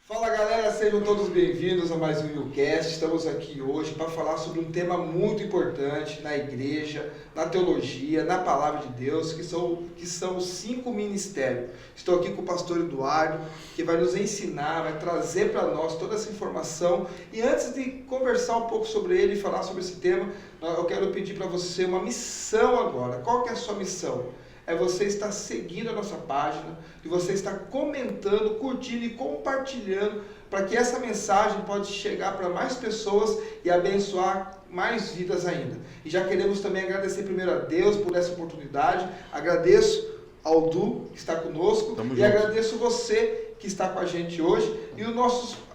Fala galera, sejam todos bem-vindos a mais um YouCast. Estamos aqui hoje para falar sobre um tema muito importante na igreja, na teologia, na palavra de Deus, que são os 5 ministérios. Estou aqui com o pastor Eduardo, que vai nos ensinar, vai trazer para nós toda essa informação. E antes de conversar um pouco sobre ele e falar sobre esse tema, eu quero pedir para você uma missão agora. Qual que é a sua missão? É você estar seguindo a nossa página e você estar comentando, curtindo e compartilhando para que essa mensagem possa chegar para mais pessoas e abençoar mais vidas ainda. E já queremos também agradecer primeiro a Deus por essa oportunidade, agradeço ao Du que está conosco. Tamo junto. Agradeço você que está com a gente hoje e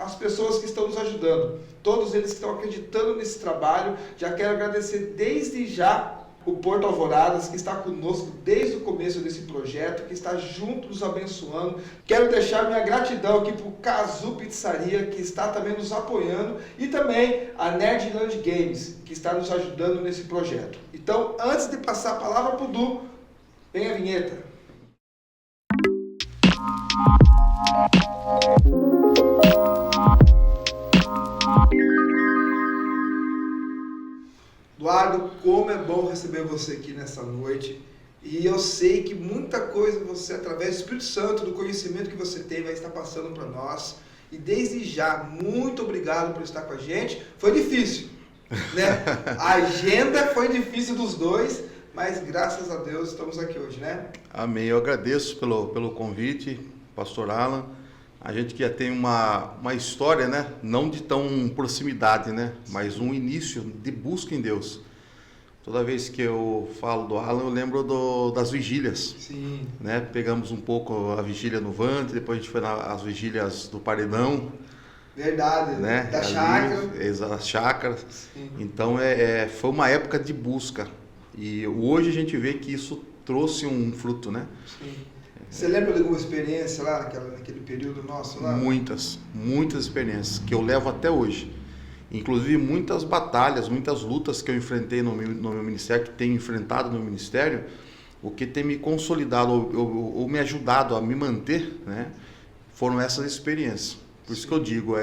as pessoas que estão nos ajudando, todos eles que estão acreditando nesse trabalho. Já quero agradecer desde já o Porto Alvoradas, que está conosco desde o começo desse projeto, que está junto nos abençoando. Quero deixar minha gratidão aqui para o Cazu Pizzaria, que está também nos apoiando, e também a Nerdland Games, que está nos ajudando nesse projeto. Então, antes de passar a palavra para o Du, vem a vinheta. Eduardo, como é bom receber você aqui nessa noite. E eu sei que muita coisa você, através do Espírito Santo, do conhecimento que você tem, vai estar passando para nós. E desde já, muito obrigado por estar com a gente. Foi difícil, né? A agenda foi difícil dos dois, mas graças a Deus estamos aqui hoje, né? Amém. Eu agradeço pelo convite, pastor Alan. A gente que já tem uma história, né? Não de tão proximidade, né? Mas um início de busca em Deus. Toda vez que eu falo do Alan, eu lembro das vigílias. Sim. Né? Pegamos um pouco a vigília no Vante, depois a gente foi nas vigílias do Paredão. Verdade, né? Da chácara. Das chácaras. Sim. Então, foi uma época de busca. E hoje a gente vê que isso trouxe um fruto, né? Sim. Você lembra de alguma experiência lá naquele período nosso lá? Muitas experiências que eu levo até hoje. Inclusive muitas batalhas, muitas lutas que eu enfrentei no meu ministério, que tenho enfrentado no ministério, o que tem me consolidado ou me ajudado a me manter, né, foram essas experiências. Por isso que eu digo,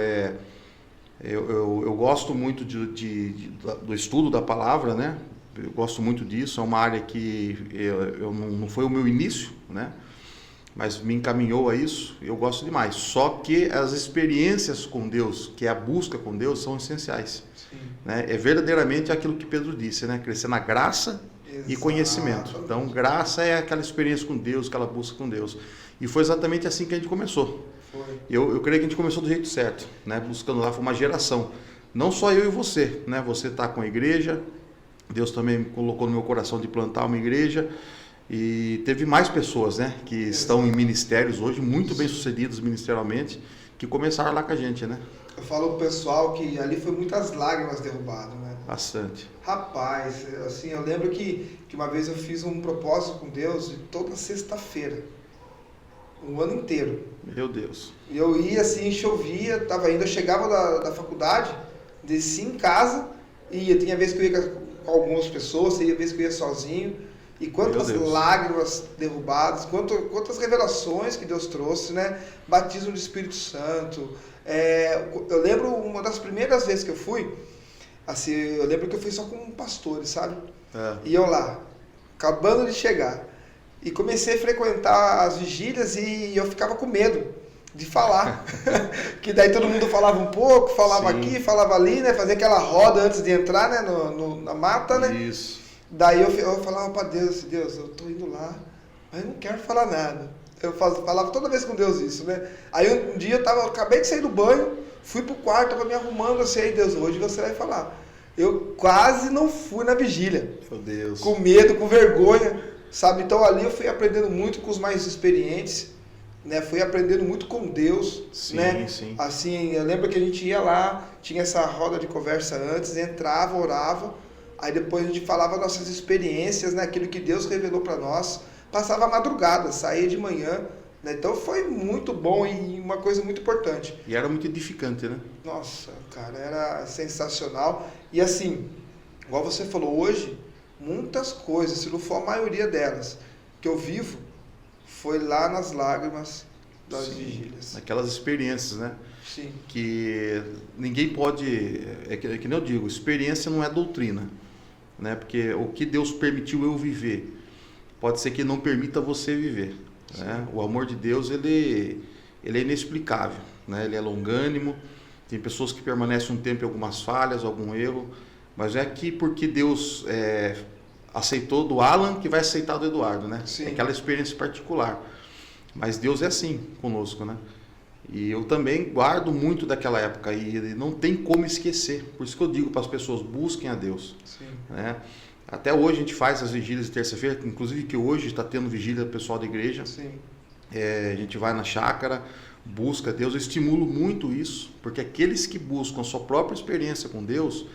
eu gosto muito do estudo da palavra, né? Eu gosto muito disso, é uma área que não foi o meu início, né? Mas me encaminhou a isso, eu gosto demais. Só que as experiências com Deus, que é a busca com Deus, são essenciais. Né? É verdadeiramente aquilo que Pedro disse, né? Crescer na graça e conhecimento. Então, graça é aquela experiência com Deus, aquela busca com Deus. E foi exatamente assim que a gente começou. Eu creio que a gente começou do jeito certo, né? Buscando lá, foi uma geração. Não só eu e você, né? Você está com a igreja, Deus também colocou no meu coração de plantar uma igreja. E teve mais pessoas, né, que estão em ministérios hoje, muito bem sucedidos ministerialmente, que começaram lá com a gente, né? Eu falo pro pessoal que ali foi muitas lágrimas derrubadas, né? Bastante. Rapaz, assim, eu lembro que uma vez eu fiz um propósito com Deus de toda sexta-feira, um ano inteiro. Meu Deus. E eu ia assim, chovia, eu chegava da faculdade, descia em casa, e tinha vezes que eu ia com algumas pessoas, tinha vezes que eu ia sozinho. E quantas lágrimas derrubadas, quantas revelações que Deus trouxe, né? Batismo do Espírito Santo. Eu lembro uma das primeiras vezes que eu fui, assim, eu lembro que eu fui só com pastores, sabe? E eu lá, acabando de chegar. E comecei a frequentar as vigílias e eu ficava com medo de falar. Que daí todo mundo falava um pouco, falava Sim. aqui, falava ali, né? Fazia aquela roda antes de entrar, né? Na mata, né? Isso. Daí eu falava para Deus, eu tô indo lá, mas eu não quero falar nada. Eu falava toda vez com Deus isso, né? Aí um dia eu acabei de sair do banho, fui pro quarto, tava me arrumando, assim, aí Deus, hoje você vai falar. Eu quase não fui na vigília. Meu Deus. Com medo, com vergonha, sabe? Então ali eu fui aprendendo muito com os mais experientes, né? Fui aprendendo muito com Deus, sim, né? Sim. Assim, eu lembro que a gente ia lá, tinha essa roda de conversa antes, entrava, orava. Aí depois a gente falava nossas experiências, né? Aquilo que Deus revelou para nós. Passava a madrugada, saía de manhã, né? Então foi muito bom e uma coisa muito importante. E era muito edificante, né? Nossa, cara, era sensacional. E assim, igual você falou, hoje, muitas coisas, se não for a maioria delas, que eu vivo, foi lá nas lágrimas, das Sim, vigílias. aquelas experiências, né? Sim. Que ninguém pode, que nem eu digo, experiência não é doutrina, né? Porque o que Deus permitiu eu viver, pode ser que não permita você viver, né? O amor de Deus, ele é inexplicável, né? Ele é longânimo, tem pessoas que permanecem um tempo em algumas falhas, algum erro, mas é que porque Deus aceitou do Alan que vai aceitar do Eduardo, né? Sim. É aquela experiência particular, mas Deus é assim conosco, né? E eu também guardo muito daquela época e não tem como esquecer. Por isso que eu digo para as pessoas, busquem a Deus. Sim. Né? Até hoje a gente faz as vigílias de terça-feira, inclusive que hoje está tendo vigília do pessoal da igreja. Sim. A gente vai na chácara, busca Deus. Eu estimulo muito isso, porque aqueles que buscam a sua própria experiência com Deus,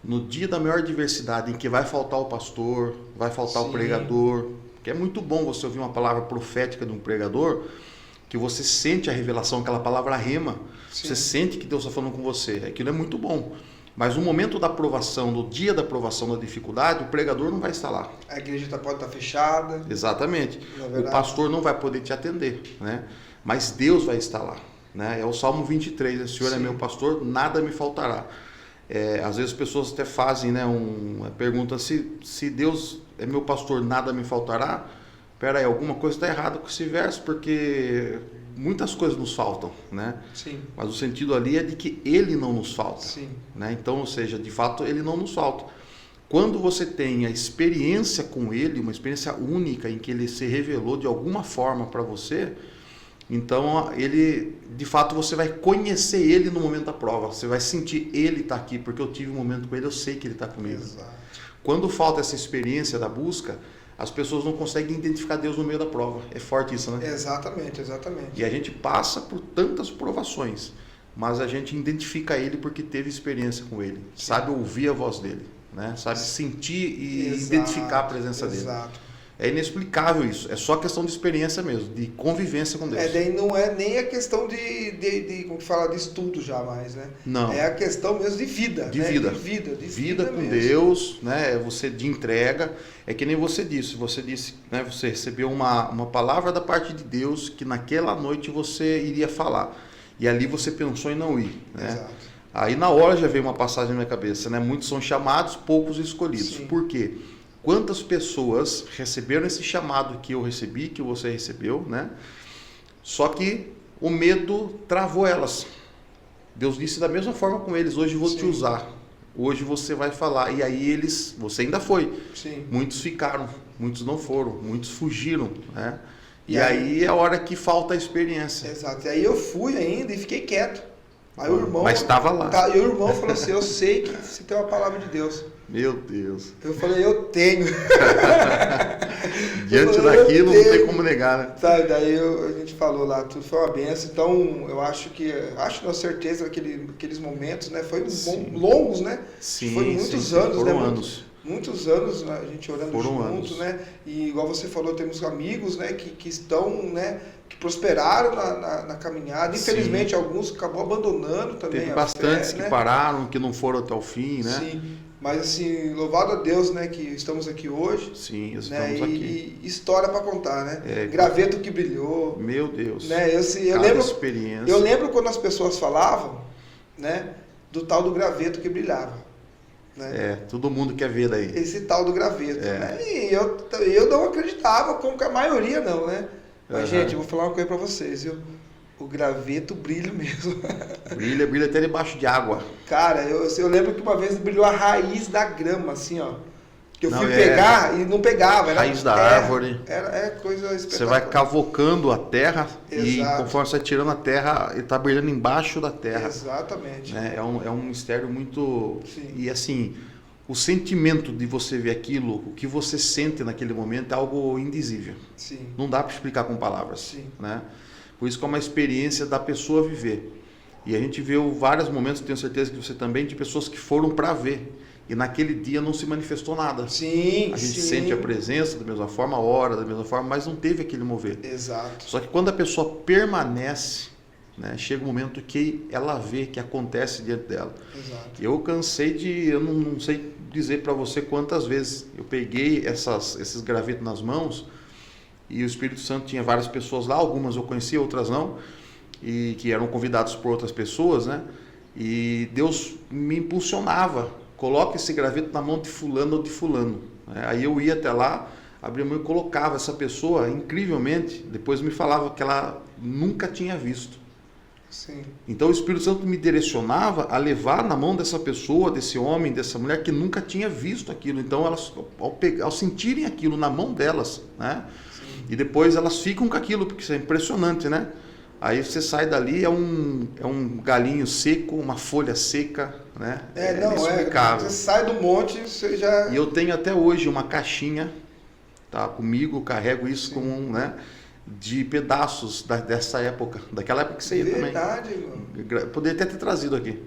no dia da maior adversidade, em que vai faltar o pastor, vai faltar Sim. o pregador, que é muito bom você ouvir uma palavra profética de um pregador, que você sente a revelação, aquela palavra rema, Sim. você sente que Deus está falando com você, aquilo é muito bom. Mas no momento da aprovação, no dia da aprovação da dificuldade, o pregador não vai estar lá. A igreja pode estar fechada. Exatamente. O pastor não vai poder te atender, né? Mas Deus vai estar lá. Né? É o Salmo 23, o Senhor é meu pastor, nada me faltará. Às vezes as pessoas até fazem, né, uma pergunta, se Deus é meu pastor, nada me faltará. Espera aí, alguma coisa está errada com esse verso, porque muitas coisas nos faltam, né? Sim. Mas o sentido ali é de que Ele não nos falta. Sim. Né? Então, ou seja, de fato, Ele não nos falta. Quando você tem a experiência com Ele, uma experiência única em que Ele se revelou de alguma forma para você, então Ele, de fato, você vai conhecer Ele no momento da prova. Você vai sentir Ele está aqui, porque eu tive um momento com Ele, eu sei que Ele está comigo. Exato. Quando falta essa experiência da busca, as pessoas não conseguem identificar Deus no meio da prova. É forte isso, né? Exatamente, exatamente. E a gente passa por tantas provações, mas a gente identifica Ele porque teve experiência com Ele. Sim. Sabe ouvir a voz dele, né? Sabe sentir e identificar a presença dele. Exato. É inexplicável isso. É só questão de experiência mesmo, de convivência com Deus. Daí não é nem a questão de como que fala, de estudo jamais, né? Não. É a questão mesmo de vida. De né? vida. De vida com mesmo. Deus, né? Você de entrega. É que nem você disse, né? Você recebeu uma palavra da parte de Deus que naquela noite você iria falar. E ali você pensou em não ir, né? Exato. Aí na hora já veio uma passagem na minha cabeça, né? Muitos são chamados, poucos escolhidos. Sim. Por quê? Quantas pessoas receberam esse chamado que eu recebi, que você recebeu, né? Só que o medo travou elas. Deus disse da mesma forma com eles, hoje vou te usar. Hoje você vai falar. E aí você ainda foi. Sim. Muitos ficaram, muitos não foram, muitos fugiram, né? E aí é a hora que falta a experiência. Exato. E aí eu fui ainda e fiquei quieto. Aí o irmão... Mas estava lá. E o irmão falou assim, eu sei que você tem uma palavra de Deus. Meu Deus. Eu falei, eu tenho. Diante daquilo não tem como negar, né? Tá, daí a gente falou lá, tudo foi uma benção. Então, eu acho com certeza, aqueles momentos, né? Foi longos, né? Sim, foi muitos sim, anos, foram né? anos. Muitos anos, né? A gente orando foram junto, anos. né? E igual você falou, temos amigos, né? Que estão, né? Que prosperaram na caminhada. Infelizmente, alguns acabou abandonando também. Teve bastantes que né? pararam, que não foram até o fim, né? Sim. Mas assim, louvado a Deus, né, que estamos aqui hoje. Sim, estamos né, aqui. E história para contar, né? Graveto que brilhou. Meu Deus. Né? Eu lembro quando as pessoas falavam, né, do tal do graveto que brilhava. Né? Todo mundo quer ver daí. Esse tal do graveto. Né? E eu não acreditava, como que a maioria não, né? Mas, gente, eu vou falar uma coisa para vocês, viu? O graveto brilha mesmo. Brilha até debaixo de água. Cara, eu lembro que uma vez brilhou a raiz da grama, assim, ó. Que eu fui pegar e não pegava. Era raiz da árvore. Era coisa espetacular. Você vai cavocando a terra. Exato. E conforme você vai tirando a terra, ele está brilhando embaixo da terra. Exatamente. É um mistério muito... Sim. E assim, o sentimento de você ver aquilo, o que você sente naquele momento é algo indizível. Sim. Não dá para explicar com palavras. Sim. Né? Por isso que é uma experiência da pessoa viver. E a gente viu vários momentos, tenho certeza que você também, de pessoas que foram para ver. E naquele dia não se manifestou nada. Sim, a gente sente a presença da mesma forma, ora da mesma forma, mas não teve aquele mover. Exato. Só que quando a pessoa permanece, né, chega um momento que ela vê que acontece diante dela. Exato. Eu cansei eu não sei dizer para você quantas vezes eu peguei esses gravetos nas mãos e o Espírito Santo tinha várias pessoas lá, algumas eu conhecia, outras não, e que eram convidados por outras pessoas, né? E Deus me impulsionava, coloca esse graveto na mão de fulano ou de fulano. Aí eu ia até lá, abria a mão e colocava essa pessoa, incrivelmente, depois me falava que ela nunca tinha visto. Sim. Então o Espírito Santo me direcionava a levar na mão dessa pessoa, desse homem, dessa mulher que nunca tinha visto aquilo. Então elas, ao sentirem aquilo na mão delas, né? Sim. E depois elas ficam com aquilo, porque isso é impressionante, né? Aí você sai dali, é um galinho seco, uma folha seca, né? Você sai do monte, você já... E eu tenho até hoje uma caixinha, tá, comigo, carrego isso com né, de pedaços dessa época, daquela época que você ia também. Verdade, mano. Poderia até ter trazido aqui.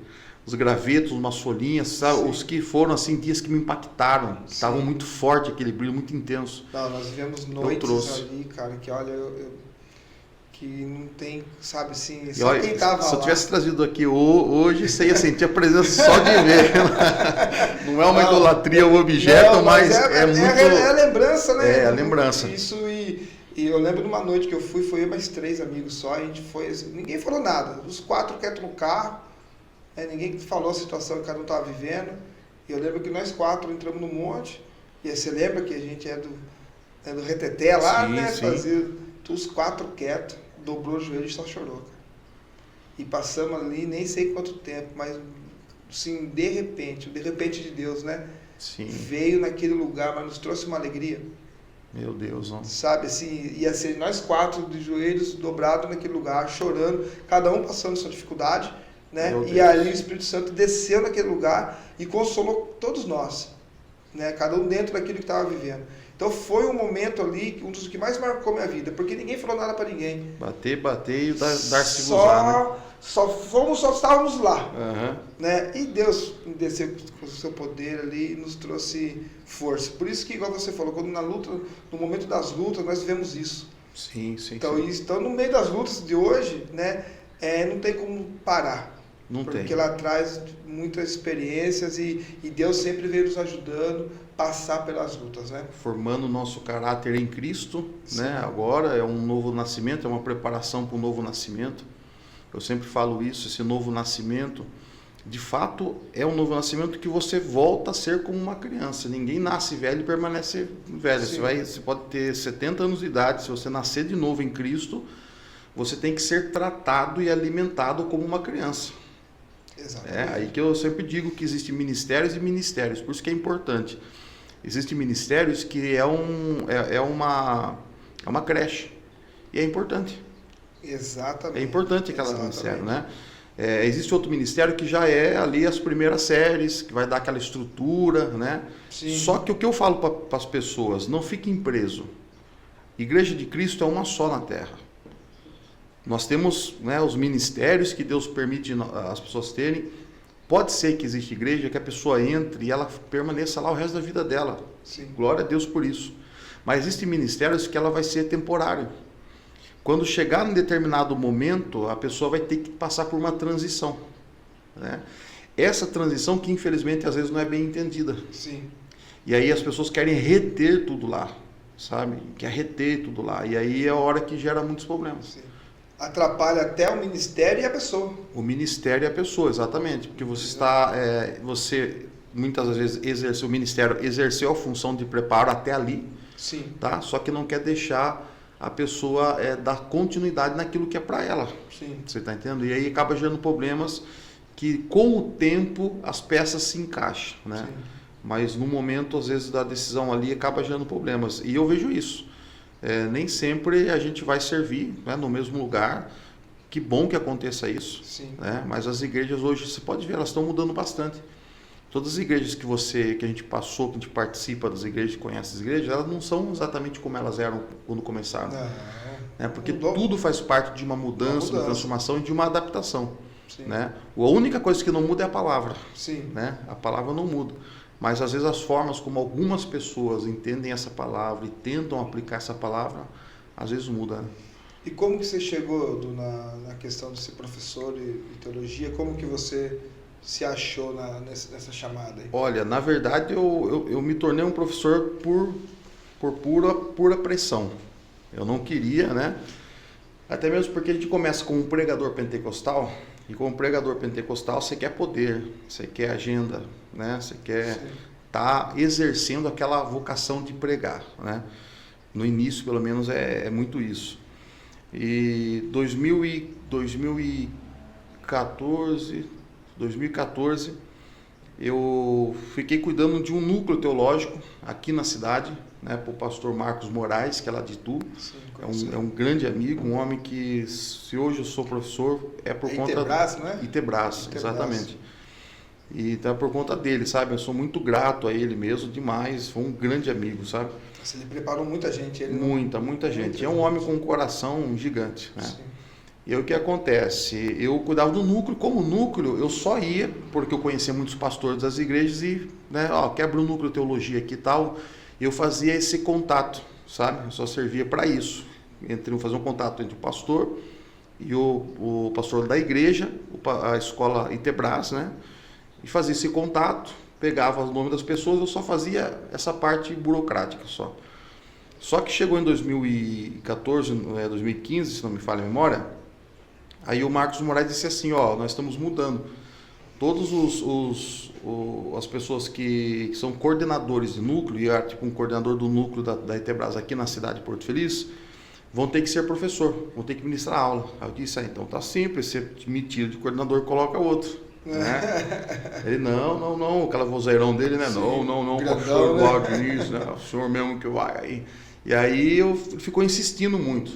Os gravetos, umas folhinhas, sabe? Os que foram assim, dias que me impactaram, que estavam muito forte, aquele brilho muito intenso. Não, nós vivemos noites ali, cara, que olha, que não tem, sabe assim, só quem tava lá. Se eu tivesse trazido aqui hoje, você ia sentir a presença só de ver. Não é uma idolatria ao objeto, mas é muito... É a lembrança, né? É a lembrança. Isso, e eu lembro de uma noite que eu fui, foi eu mais 3 amigos só, a gente foi, assim, ninguém falou nada, os 4 quietos no carro, ninguém falou a situação que cada um estava vivendo, e eu lembro que nós 4 entramos no monte, e aí você lembra que a gente é do reteté lá, sim, né? Sim. Fazia os 4 quietos, dobrou o joelho e só chorou, cara. E passamos ali, nem sei quanto tempo, mas assim, de repente de Deus, né? Sim. Veio naquele lugar, mas nos trouxe uma alegria. Meu Deus, não. Sabe, assim, ia ser nós 4 de joelhos dobrados naquele lugar, chorando, cada um passando sua dificuldade, né? E ali o Espírito Santo desceu naquele lugar e consolou todos nós, né? Cada um dentro daquilo que estava vivendo. Então foi um momento ali, um dos que mais marcou minha vida, porque ninguém falou nada para ninguém. Bater e dar-se gozar, né? Só estávamos lá, uhum. né? E Deus desceu com o seu poder ali e nos trouxe força. Por isso que, igual você falou, quando no momento das lutas, nós vivemos isso. Sim, sim. Então, sim. Então no meio das lutas de hoje, né, não tem como parar. Porque ela traz muitas experiências e Deus sempre vem nos ajudando a passar pelas lutas, né? Formando o nosso caráter em Cristo, sim. né? Agora é um novo nascimento, é uma preparação para um novo nascimento. Eu sempre falo isso, esse novo nascimento, de fato, é um novo nascimento que você volta a ser como uma criança. Ninguém nasce velho e permanece velho. Você pode ter 70 anos de idade, se você nascer de novo em Cristo, você tem que ser tratado e alimentado como uma criança. Exatamente. Aí que eu sempre digo que existem ministérios e ministérios, por isso que é importante. Existem ministérios que é uma creche, e é importante. Exatamente. É importante aquela ministério, né? Existe outro ministério que já é ali as primeiras séries, que vai dar aquela estrutura, né? Sim. Só que o que eu falo para as pessoas, não fiquem presos. Igreja de Cristo é uma só na terra. Nós temos, né, os ministérios que Deus permite as pessoas terem. Pode ser que exista igreja que a pessoa entre e ela permaneça lá o resto da vida dela. Sim. Glória a Deus por isso. Mas existem ministérios que ela vai ser temporário. Quando chegar em determinado momento, a pessoa vai ter que passar por uma transição, né? Essa transição que infelizmente às vezes não é bem entendida. Sim. E aí as pessoas querem reter tudo lá, sabe? Quer reter tudo lá. E aí é a hora que gera muitos problemas. Sim. Atrapalha até o ministério e a pessoa. O ministério e a pessoa, exatamente. Porque você está, você muitas vezes o ministério exerceu a função de preparo até ali. Sim. Tá? Só que não quer deixar a pessoa dar continuidade naquilo que é para ela. Sim. Você está entendendo? E aí acaba gerando problemas que com o tempo as peças se encaixam, né? Sim. Mas no momento, às vezes, da decisão ali acaba gerando problemas. E eu vejo isso. Nem sempre a gente vai servir, né, no mesmo lugar. Que bom que aconteça isso. Sim. Né? Mas as igrejas hoje, você pode ver, elas estão mudando bastante. Todas as igrejas que a gente passou, que a gente participa das igrejas, conhece as igrejas, elas não são exatamente como elas eram quando começaram. Né? Porque tudo faz parte de uma mudança, uma transformação e de uma adaptação. Sim. Né? A única coisa que não muda é a palavra. Sim. Né? A palavra não muda. Mas às vezes as formas como algumas pessoas entendem essa palavra e tentam aplicar essa palavra, às vezes muda. Né? E como que você chegou na questão de ser professor de teologia? Como que você se achou nessa chamada aí? Olha, na verdade eu me tornei um professor por pura pressão. Eu não queria, né? Até mesmo porque a gente começa como um pregador pentecostal, e como pregador pentecostal você quer poder, você quer agenda, né? Você quer estar exercendo aquela vocação de pregar, né? No início, pelo menos, é muito isso. E 2014, eu fiquei cuidando de um núcleo teológico aqui na cidade, né, para o pastor Marcos Moraes, que é lá de Itu. Sim, é um grande amigo, um homem que, se hoje eu sou professor, é por conta... Itebras, não é? Itebras, exatamente. E então é por conta dele, sabe? Eu sou muito grato a ele mesmo, demais. Foi um grande amigo, sabe? Ele preparou muita gente. Ele muita gente. É um homem com um coração gigante, né? Sim. E aí o que acontece? Eu cuidava do núcleo, como núcleo eu só ia, porque eu conhecia muitos pastores das igrejas e, né, quebra o núcleo de teologia aqui e tal, eu fazia esse contato, sabe? Eu só servia para isso, fazer um contato entre o pastor e o pastor da igreja, a escola Itebras, né? E fazia esse contato, pegava o nome das pessoas, eu só fazia essa parte burocrática só. Só que chegou em 2014, 2015, se não me falha a memória, aí o Marcos Moraes disse assim, nós estamos mudando. Todos as pessoas que são coordenadores de núcleo, e tipo um coordenador do núcleo da Itebras aqui na cidade de Porto Feliz, vão ter que ser professor, vão ter que ministrar aula. Aí eu disse, então tá simples, você me tira de coordenador e coloca outro. Né? Ele, não, aquela vozeirão dele, né? Sim, não, pastor, igual Diniz, né? O senhor mesmo que vai aí. E aí ficou insistindo muito.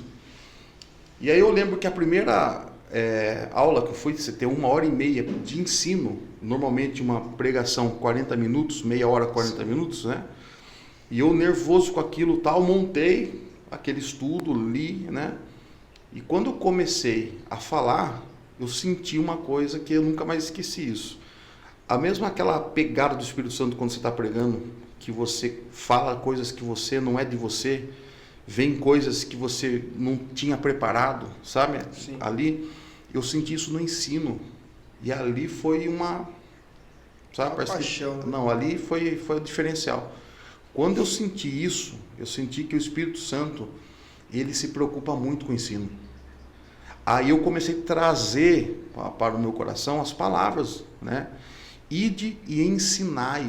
E aí eu lembro que a primeira aula que eu fui, você tem 1h30 de ensino, normalmente uma pregação 40 minutos, meia hora, 40 minutos, né? E eu nervoso com aquilo tal, montei aquele estudo, li, né? E quando eu comecei a falar, eu senti uma coisa que eu nunca mais esqueci isso. A mesma aquela pegada do Espírito Santo quando você está pregando, que você fala coisas que você não é de você, vem coisas que você não tinha preparado, sabe? Sim. Ali, eu senti isso no ensino. E ali foi uma... Sabe? Uma paixão. Não, ali foi o diferencial. Quando eu senti isso, eu senti que o Espírito Santo, ele se preocupa muito com o ensino. Aí eu comecei a trazer para o meu coração as palavras, né? Ide e ensinai.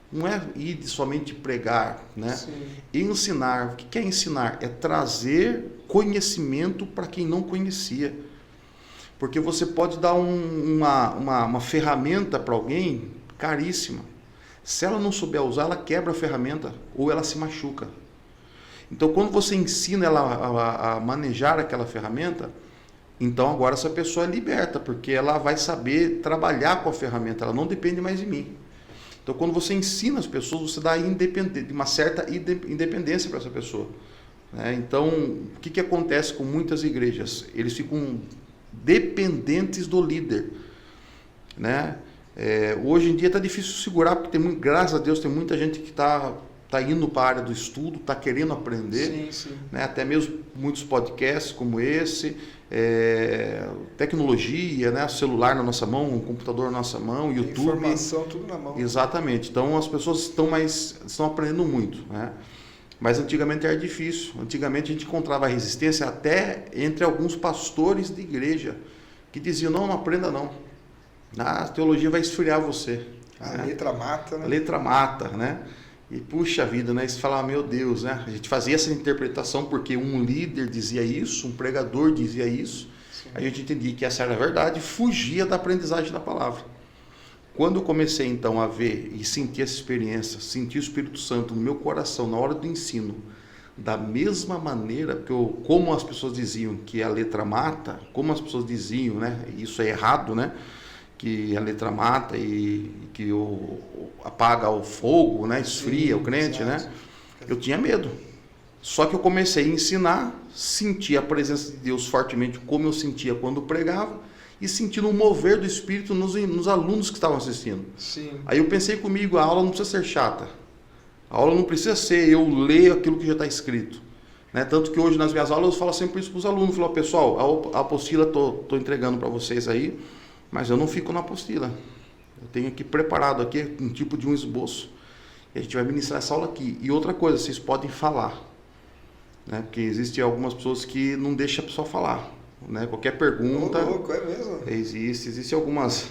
Não é ide somente pregar, né? Sim. Ensinar. O que é ensinar? É trazer conhecimento para quem não conhecia. Porque você pode dar uma ferramenta para alguém caríssima. Se ela não souber usar, ela quebra a ferramenta ou ela se machuca. Então, quando você ensina ela a manejar aquela ferramenta, então agora essa pessoa é liberta, porque ela vai saber trabalhar com a ferramenta, ela não depende mais de mim. Então, quando você ensina as pessoas, você dá uma certa independência para essa pessoa. Né? Então, o que acontece com muitas igrejas? Eles ficam dependentes do líder. Né? Hoje em dia está difícil segurar, porque graças a Deus tem muita gente que está indo para a área do estudo, está querendo aprender. Sim, sim. Né? Até mesmo muitos podcasts como esse, tecnologia, né? Celular na nossa mão, um computador na nossa mão, YouTube. Informação, tudo na mão. Exatamente. Então as pessoas estão aprendendo muito. Né? Mas antigamente era difícil. Antigamente a gente encontrava resistência até entre alguns pastores de igreja que diziam, não aprenda não. A teologia vai esfriar você. A letra mata, né? A letra mata, né? E puxa vida, né? Você fala, meu Deus, né? A gente fazia essa interpretação porque um líder dizia isso, um pregador dizia isso. Sim. Aí a gente entendia que essa era a verdade e fugia da aprendizagem da palavra. Quando eu comecei então a ver e sentir essa experiência, sentir o Espírito Santo no meu coração na hora do ensino, da mesma maneira que como as pessoas diziam que a letra mata, como as pessoas diziam, né? Isso é errado, né? Que a letra mata e que apaga o fogo, né? Esfria. Sim, o crente, exato. Né? Eu tinha medo. Só que eu comecei a ensinar, senti a presença de Deus fortemente, como eu sentia quando pregava, e sentindo o mover do Espírito nos alunos que estavam assistindo. Sim. Aí eu pensei comigo, a aula não precisa ser chata. A aula não precisa ser eu ler aquilo que já está escrito. Né? Tanto que hoje nas minhas aulas eu falo sempre isso para os alunos. Eu falo, pessoal, a apostila estou entregando para vocês aí, mas eu não fico na apostila. Eu tenho aqui preparado aqui um tipo de um esboço. E a gente vai ministrar essa aula aqui. E outra coisa, vocês podem falar. né? Porque existem algumas pessoas que não deixam a pessoa falar, né? Qualquer pergunta... louco, é mesmo? Existem algumas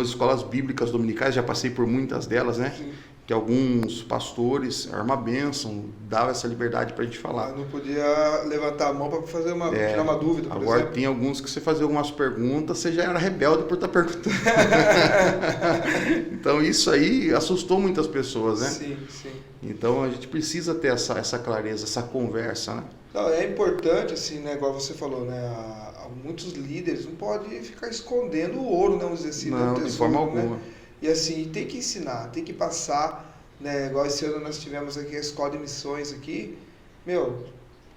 escolas bíblicas dominicais, já passei por muitas delas, né? Sim. Que alguns pastores, era uma bênção, dava essa liberdade para a gente falar. Não podia levantar a mão para tirar uma dúvida, por agora exemplo. tem alguns que você fazia algumas perguntas, você já era rebelde por estar perguntando. Então isso aí assustou muitas pessoas, né? Sim, sim. Então a gente precisa ter essa clareza, essa conversa, né? Não, é importante, assim, né, igual você falou, né, muitos líderes não podem ficar escondendo o ouro, né, vamos dizer assim, não, tesouro, de forma alguma. né? E assim, tem que ensinar, tem que passar, né, igual esse ano nós tivemos aqui a escola de missões aqui, o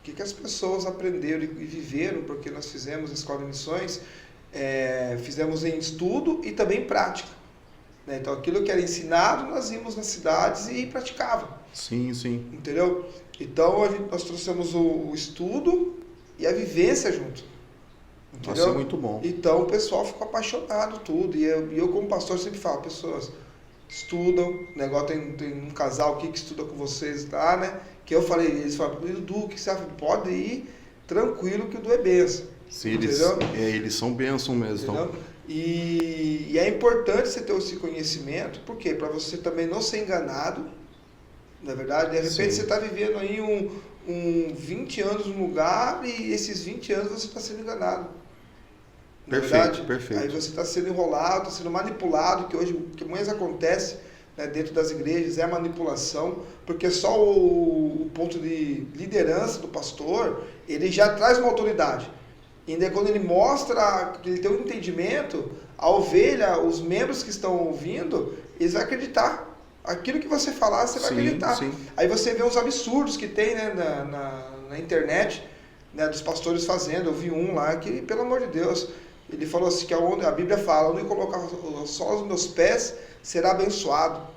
que as pessoas aprenderam e viveram, porque nós fizemos a escola de missões, fizemos em estudo e também em prática. Né? Então aquilo que era ensinado, nós íamos nas cidades e praticava. Sim, sim. Entendeu? Então nós trouxemos o estudo e a vivência junto. Entendeu? Nossa, é muito bom. Então o pessoal ficou apaixonado tudo. E eu como pastor sempre falo, pessoas estudam, o negócio tem um casal aqui que estuda com vocês lá, né? Que eu falei, eles falaram, Edu, que você pode ir tranquilo que o Edu é benção. Sim, entendeu? Eles são bênção mesmo. Entendeu? E é importante você ter esse conhecimento, por quê? Para você também não ser enganado, na verdade, de repente você está vivendo aí 20 anos num lugar e esses 20 anos você está sendo enganado. Perfeito, perfeito. Aí você está sendo enrolado, está sendo manipulado, que hoje o que mais acontece, né, dentro das igrejas é a manipulação, porque só o ponto de liderança do pastor, ele já traz uma autoridade. E ainda quando ele mostra que ele tem um entendimento, a ovelha, os membros que estão ouvindo, eles vão acreditar. Aquilo que você falar, você vai acreditar. Sim. Aí você vê os absurdos que tem, né, na internet, né, dos pastores fazendo. Eu vi um lá que, pelo amor de Deus, ele falou assim, que a Bíblia fala, onde eu colocar só os meus pés, será abençoado.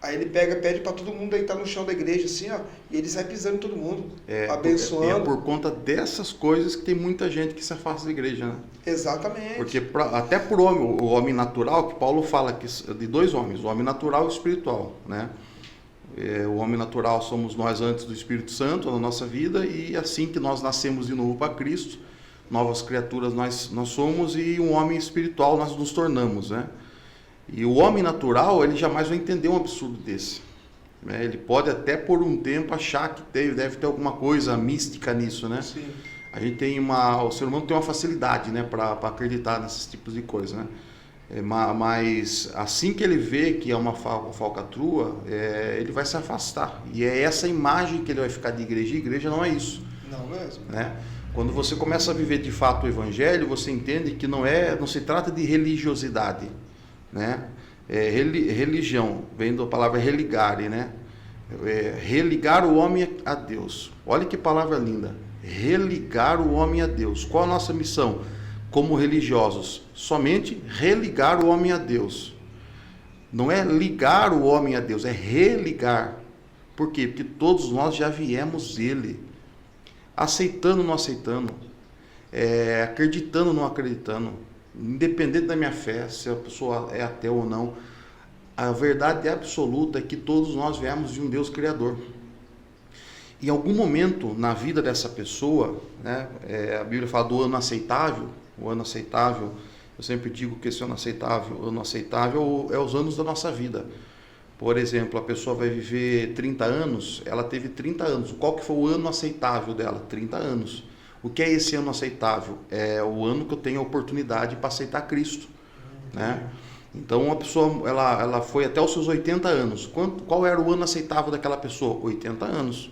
Aí ele pede para todo mundo deitar no chão da igreja, assim, ó, e ele sai pisando em todo mundo, abençoando. É por conta dessas coisas que tem muita gente que se afasta da igreja, né? Exatamente. Porque até por o homem natural, que Paulo fala que, de dois homens, o homem natural e o espiritual, né? O homem natural somos nós antes do Espírito Santo na nossa vida, e assim que nós nascemos de novo para Cristo, novas criaturas nós somos, e um homem espiritual nós nos tornamos, né? E o homem natural, ele jamais vai entender um absurdo desse. Né? Ele pode até por um tempo achar que deve ter alguma coisa mística nisso, né? Sim. A gente tem o ser humano tem uma facilidade, né, para acreditar nesses tipos de coisa, né? Mas assim que ele vê que é uma falcatrua, ele vai se afastar. E é essa imagem que ele vai ficar de igreja. E igreja não é isso. Não mesmo. Né? Quando você começa a viver de fato o evangelho, você entende que não se trata de religiosidade. Né? Religião, vem da palavra religare, né? Religar o homem a Deus. Olha que palavra linda. Religar o homem a Deus. Qual a nossa missão como religiosos? Somente religar o homem a Deus. Não é ligar o homem a Deus, é religar. Por quê? Porque todos nós já viemos dele. Aceitando ou não aceitando. Acreditando ou não acreditando. Independente da minha fé, se a pessoa é ateu ou não, a verdade absoluta é que todos nós viemos de um Deus Criador. Em algum momento na vida dessa pessoa, né, a Bíblia fala do ano aceitável. O ano aceitável, eu sempre digo que esse ano aceitável é os anos da nossa vida. Por exemplo, a pessoa vai viver 30 anos, ela teve 30 anos. Qual que foi o ano aceitável dela? 30 anos. O que é esse ano aceitável? É o ano que eu tenho a oportunidade para aceitar Cristo. Né? Então, uma pessoa ela foi até os seus 80 anos. Qual era o ano aceitável daquela pessoa? 80 anos.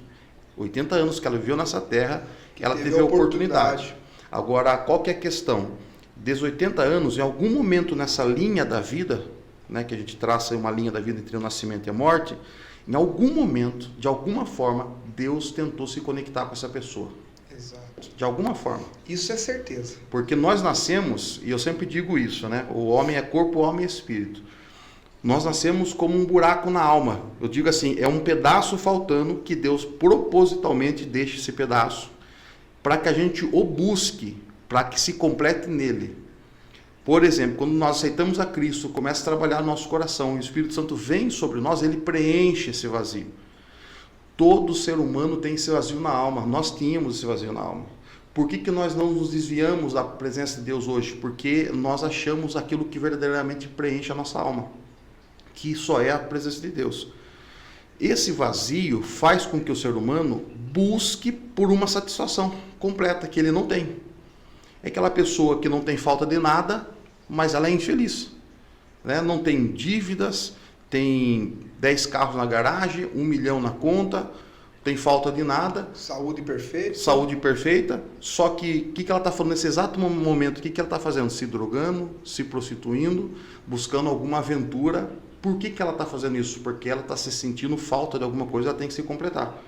80 anos que ela viveu nessa terra, que ela teve a oportunidade. Agora, qual que é a questão? Desde 80 anos, em algum momento nessa linha da vida, né, que a gente traça uma linha da vida entre o nascimento e a morte, em algum momento, de alguma forma, Deus tentou se conectar com essa pessoa. Exato. De alguma forma. Isso é certeza. Porque nós nascemos, e eu sempre digo isso, né? O homem é corpo, o homem é espírito. Nós nascemos como um buraco na alma. Eu digo assim, é um pedaço faltando que Deus propositalmente deixa esse pedaço para que a gente o busque, para que se complete nele. Por exemplo, quando nós aceitamos a Cristo, começa a trabalhar no nosso coração, e o Espírito Santo vem sobre nós, ele preenche esse vazio. Todo ser humano tem esse vazio na alma. Nós tínhamos esse vazio na alma. Por que nós não nos desviamos da presença de Deus hoje? Porque nós achamos aquilo que verdadeiramente preenche a nossa alma, que só é a presença de Deus. Esse vazio faz com que o ser humano busque por uma satisfação completa que ele não tem. É aquela pessoa que não tem falta de nada, mas ela é infeliz, né? Não tem dívidas, tem 10 carros na garagem, 1 milhão na conta, tem falta de nada. Saúde perfeita. Saúde perfeita, só que o que ela está falando nesse exato momento? O que ela está fazendo? Se drogando, se prostituindo, buscando alguma aventura. Por que ela está fazendo isso? Porque ela está se sentindo falta de alguma coisa, ela tem que se completar.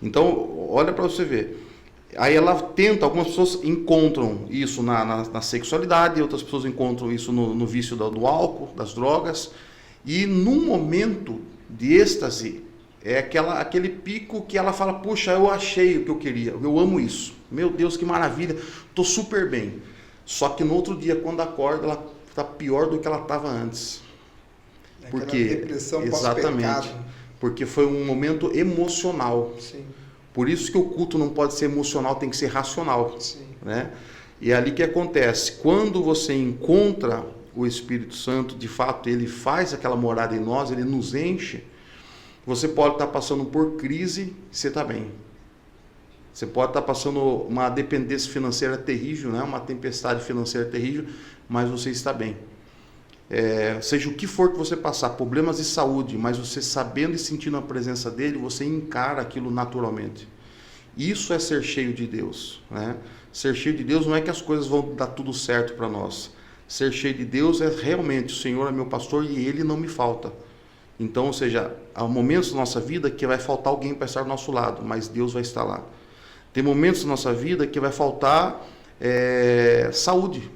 Então, olha para você ver. Aí ela tenta, algumas pessoas encontram isso na sexualidade, outras pessoas encontram isso no vício do álcool, das drogas. E num momento de êxtase, é aquele pico que ela fala, puxa, eu achei o que eu queria, eu amo isso. Meu Deus, que maravilha, estou super bem. Só que no outro dia, quando acorda, ela está pior do que ela estava antes. Porque depressão exatamente, porque foi um momento emocional. Sim. Por isso que o culto não pode ser emocional, tem que ser racional. Sim. Né? E é ali que acontece, quando você encontra o Espírito Santo, de fato, ele faz aquela morada em nós, ele nos enche. Você pode estar passando por crise, você está bem. Você pode estar passando uma dependência financeira terrível, né? Uma tempestade financeira terrível, mas você está bem. Seja o que for que você passar, problemas de saúde, mas você sabendo e sentindo a presença dele, você encara aquilo naturalmente. Isso é ser cheio de Deus, né? Ser cheio de Deus não é que as coisas vão dar tudo certo para nós. Ser cheio de Deus é realmente, o Senhor é meu pastor e ele não me falta. Então, ou seja, há momentos da nossa vida que vai faltar alguém para estar do nosso lado, mas Deus vai estar lá. Tem momentos da nossa vida que vai faltar saúde,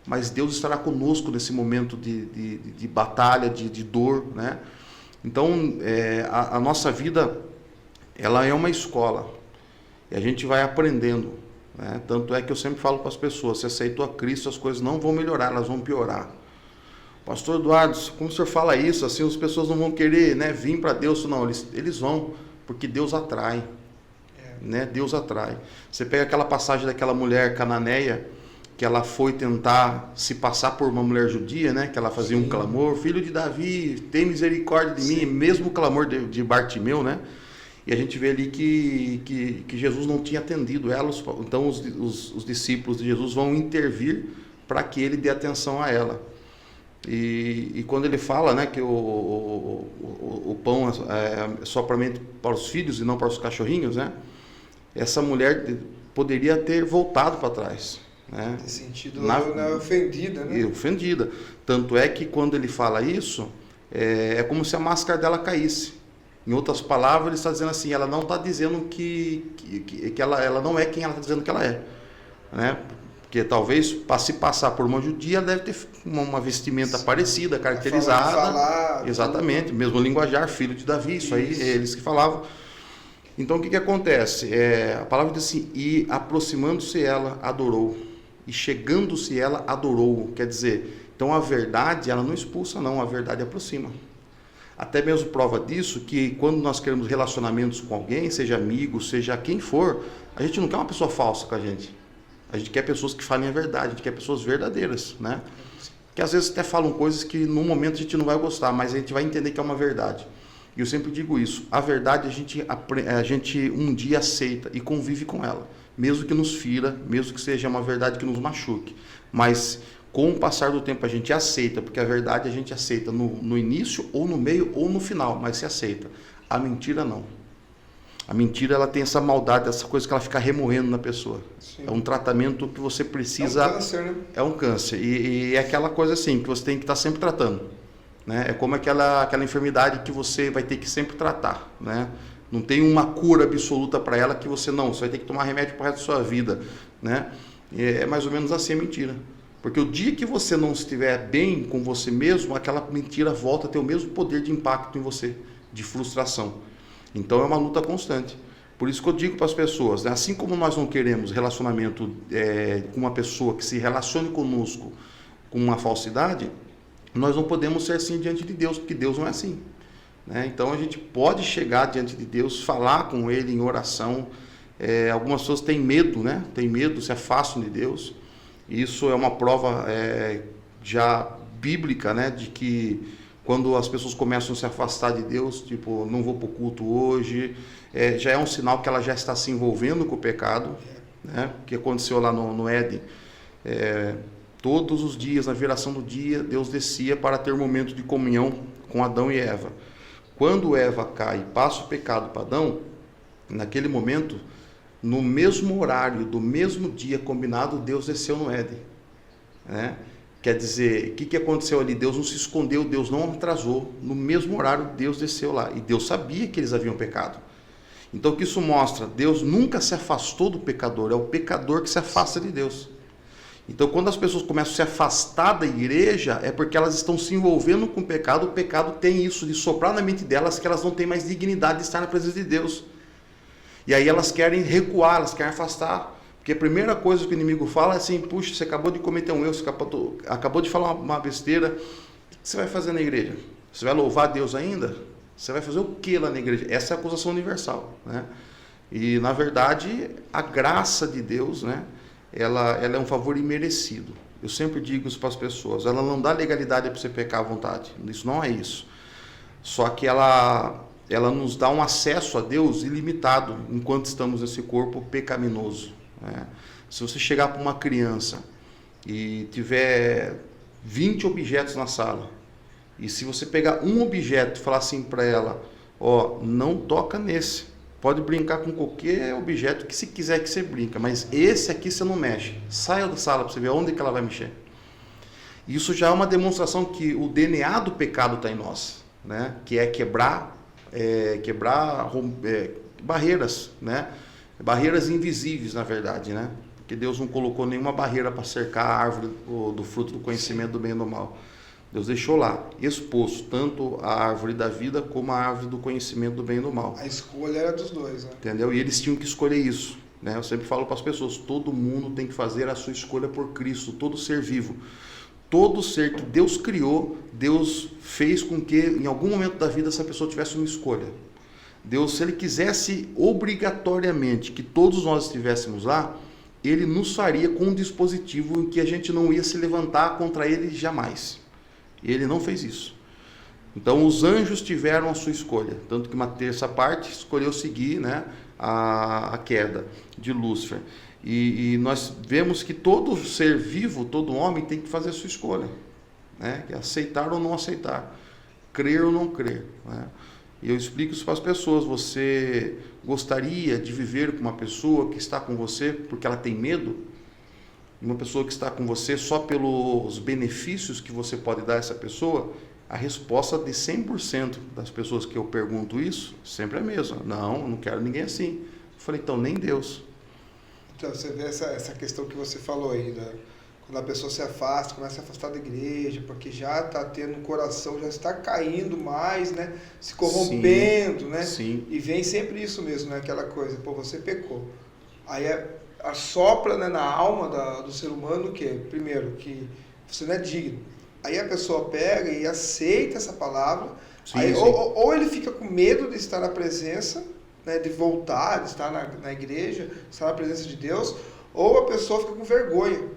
mas Deus estará conosco nesse momento de batalha, de dor, né? Então, a nossa vida, ela é uma escola, e a gente vai aprendendo, né? Tanto é que eu sempre falo para as pessoas, se aceitou a Cristo, as coisas não vão melhorar, elas vão piorar. Pastor Eduardo, como o senhor fala isso, assim as pessoas não vão querer, né, vir para Deus? Não, eles vão, porque Deus atrai, né? Deus atrai. Você pega aquela passagem daquela mulher cananeia, que ela foi tentar se passar por uma mulher judia, né? Que ela fazia um clamor, filho de Davi, tem misericórdia de mim, mesmo o clamor de Bartimeu, né? E a gente vê ali que Jesus não tinha atendido ela, então os discípulos de Jesus vão intervir para que ele dê atenção a ela. E quando ele fala, né, que o pão é só para os filhos e não para os cachorrinhos, né? Essa mulher poderia ter voltado para trás, né? Nesse sentido, ofendida, né? Ofendida. Tanto é que quando ele fala isso, é como se a máscara dela caísse. Em outras palavras, ele está dizendo assim, ela não está dizendo que ela não é quem ela está dizendo que ela é, né? Porque talvez, para se passar por uma judia, ela deve ter uma vestimenta parecida, caracterizada. Exatamente, mesmo linguajar, filho de Davi, isso aí, eles que falavam. Então, o que acontece? A palavra diz assim, e aproximando-se ela, adorou. E chegando-se ela, adorou. Quer dizer, então a verdade, ela não expulsa não, a verdade aproxima. Até mesmo prova disso, que quando nós queremos relacionamentos com alguém, seja amigo, seja quem for, a gente não quer uma pessoa falsa com a gente. A gente quer pessoas que falem a verdade, a gente quer pessoas verdadeiras, né? Que às vezes até falam coisas que no momento a gente não vai gostar, mas a gente vai entender que é uma verdade. E eu sempre digo isso, a verdade a gente um dia aceita e convive com ela, mesmo que nos fira, mesmo que seja uma verdade que nos machuque, mas com o passar do tempo a gente aceita, porque a verdade a gente aceita no início, ou no meio, ou no final, mas se aceita. A mentira não. A mentira, ela tem essa maldade, essa coisa que ela fica remoendo na pessoa. Sim. É um tratamento que você precisa... É um câncer, né? É um câncer. E é aquela coisa assim, que você tem que estar sempre tratando, né? É como aquela enfermidade que você vai ter que sempre tratar, né? Não tem uma cura absoluta para ela que você vai ter que tomar remédio para o resto da sua vida, né? É mais ou menos assim a mentira. Porque o dia que você não estiver bem com você mesmo, aquela mentira volta a ter o mesmo poder de impacto em você, de frustração. Então é uma luta constante. Por isso que eu digo para as pessoas, né? Assim como nós não queremos relacionamento com uma pessoa que se relacione conosco com uma falsidade, nós não podemos ser assim diante de Deus, porque Deus não é assim. né? Então a gente pode chegar diante de Deus, falar com Ele em oração. Algumas pessoas têm medo, né? Tem medo, se afastam de Deus. Isso é uma prova já bíblica, né? De que quando as pessoas começam a se afastar de Deus, tipo, não vou para o culto hoje, já é um sinal que ela já está se envolvendo com o pecado, né? O que aconteceu lá no Éden. Todos os dias, na viração do dia, Deus descia para ter um momento de comunhão com Adão e Eva. Quando Eva cai e passa o pecado para Adão, naquele momento, no mesmo horário, do mesmo dia combinado, Deus desceu no Éden, né? Quer dizer, o que aconteceu ali? Deus não se escondeu, Deus não atrasou. No mesmo horário, Deus desceu lá. E Deus sabia que eles haviam pecado. Então, o que isso mostra? Deus nunca se afastou do pecador. É o pecador que se afasta de Deus. Então, quando as pessoas começam a se afastar da igreja, é porque elas estão se envolvendo com o pecado. O pecado tem isso de soprar na mente delas, que elas não têm mais dignidade de estar na presença de Deus. E aí elas querem recuar, elas querem afastar. Porque a primeira coisa que o inimigo fala é assim: puxa, você acabou de cometer um erro, você acabou de falar uma besteira, o que você vai fazer na igreja? Você vai louvar Deus ainda? Você vai fazer o que lá na igreja? Essa é a acusação universal, né? E na verdade, a graça de Deus, né? Ela é um favor imerecido. Eu sempre digo isso para as pessoas: ela não dá legalidade para você pecar à vontade. Isso não é isso. Só que ela nos dá um acesso a Deus ilimitado enquanto estamos nesse corpo pecaminoso. Se você chegar para uma criança e tiver 20 objetos na sala, e se você pegar um objeto e falar assim para ela: ó, não toca nesse, pode brincar com qualquer objeto que se quiser que você brinca, mas esse aqui você não mexe, saia da sala para você ver onde que ela vai mexer. Isso já é uma demonstração que o DNA do pecado está em nós, né? Que é quebrar barreiras, né? Barreiras invisíveis, na verdade, né? Porque Deus não colocou nenhuma barreira para cercar a árvore do fruto do conhecimento do bem e do mal. Deus deixou lá, exposto, tanto a árvore da vida como a árvore do conhecimento do bem e do mal. A escolha era dos dois, né? Entendeu? E eles tinham que escolher isso, né? Eu sempre falo para as pessoas: todo mundo tem que fazer a sua escolha por Cristo, todo ser vivo. Todo ser que Deus criou, Deus fez com que em algum momento da vida essa pessoa tivesse uma escolha. Deus, se Ele quisesse obrigatoriamente que todos nós estivéssemos lá, Ele nos faria com um dispositivo em que a gente não ia se levantar contra Ele jamais. Ele não fez isso. Então os anjos tiveram a sua escolha, tanto que uma terça parte escolheu seguir, né, a queda de Lúcifer. E nós vemos que todo ser vivo, todo homem tem que fazer a sua escolha, né, que é aceitar ou não aceitar, crer ou não crer, né? E eu explico isso para as pessoas: você gostaria de viver com uma pessoa que está com você porque ela tem medo? Uma pessoa que está com você só pelos benefícios que você pode dar a essa pessoa? A resposta de 100% das pessoas que eu pergunto isso sempre é a mesma: não, eu não quero ninguém assim. Eu falei: então nem Deus. Então você vê essa questão que você falou aí, né? Quando a pessoa se afasta, começa a se afastar da igreja, porque já está tendo um coração, já está caindo mais, né? Se corrompendo, sim, né? Sim. E vem sempre isso mesmo, né? Aquela coisa: pô, você pecou. Aí assopra, né, na alma do ser humano o quê? Primeiro, que você não é digno. Aí a pessoa pega e aceita essa palavra. Sim, aí, sim. Ou ele fica com medo de estar na presença, né, de voltar, de estar na igreja, estar na presença de Deus, ou a pessoa fica com vergonha.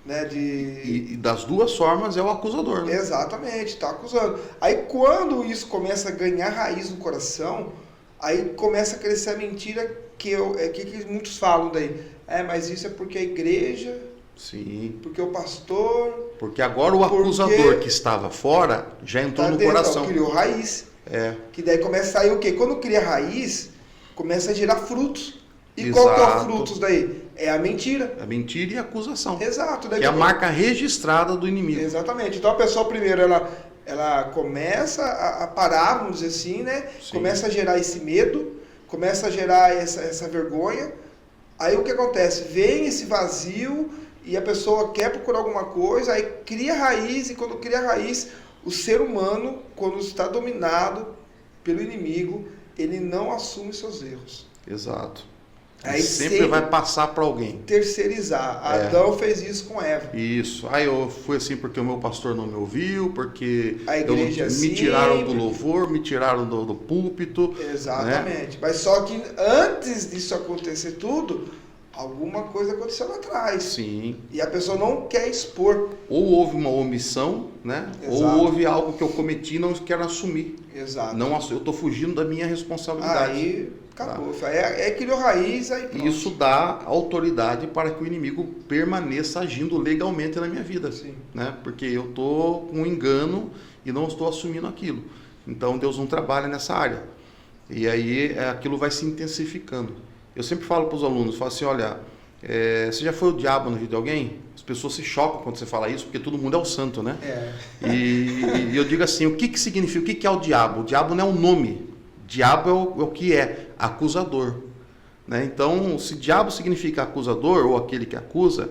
Né, e das duas formas é o acusador, né? Exatamente, está acusando. Aí quando isso começa a ganhar raiz no coração, aí começa a crescer a mentira que muitos falam daí. Mas isso é porque a igreja, sim, porque o pastor... Porque agora o acusador que estava fora já entrou no coração. Então, criou raiz. Que daí começa a sair o quê? Quando cria raiz, começa a gerar frutos. E exato. Qual que é o frutos daí? É a mentira. A mentira e a acusação. Exato. Daí que é a marca registrada do inimigo. Exatamente. Então a pessoa primeiro, ela começa a parar, vamos dizer assim, né? Sim. Começa a gerar esse medo, começa a gerar essa vergonha. Aí o que acontece? Vem esse vazio e a pessoa quer procurar alguma coisa, aí cria raiz, e quando cria raiz, o ser humano, quando está dominado pelo inimigo, ele não assume seus erros. Exato. Aí sempre vai passar para alguém. Terceirizar. Adão fez isso com Eva. Isso. Aí eu fui assim porque o meu pastor não me ouviu, porque a igreja me tiraram do louvor, me tiraram do púlpito. Exatamente. Né? Mas só que antes disso acontecer tudo, alguma coisa aconteceu lá atrás. Sim. E a pessoa não quer expor. Ou houve uma omissão, né? Exato. Ou houve algo que eu cometi e não quero assumir. Exato. Não, eu estou fugindo da minha responsabilidade. Aí acabou. Tá? Aí criou raiz, aí pronto. Isso dá autoridade para que o inimigo permaneça agindo legalmente na minha vida. Sim. Né? Porque eu estou com um engano e não estou assumindo aquilo. Então Deus não trabalha nessa área. E aí aquilo vai se intensificando. Eu sempre falo para os alunos, falo assim, olha, você já foi o diabo na vida de alguém? As pessoas se chocam quando você fala isso, porque todo mundo é o santo, né? E eu digo assim, o que significa, o que é o diabo? O diabo não é um nome, diabo é o que é, acusador. Né? Então, se diabo significa acusador, ou aquele que acusa,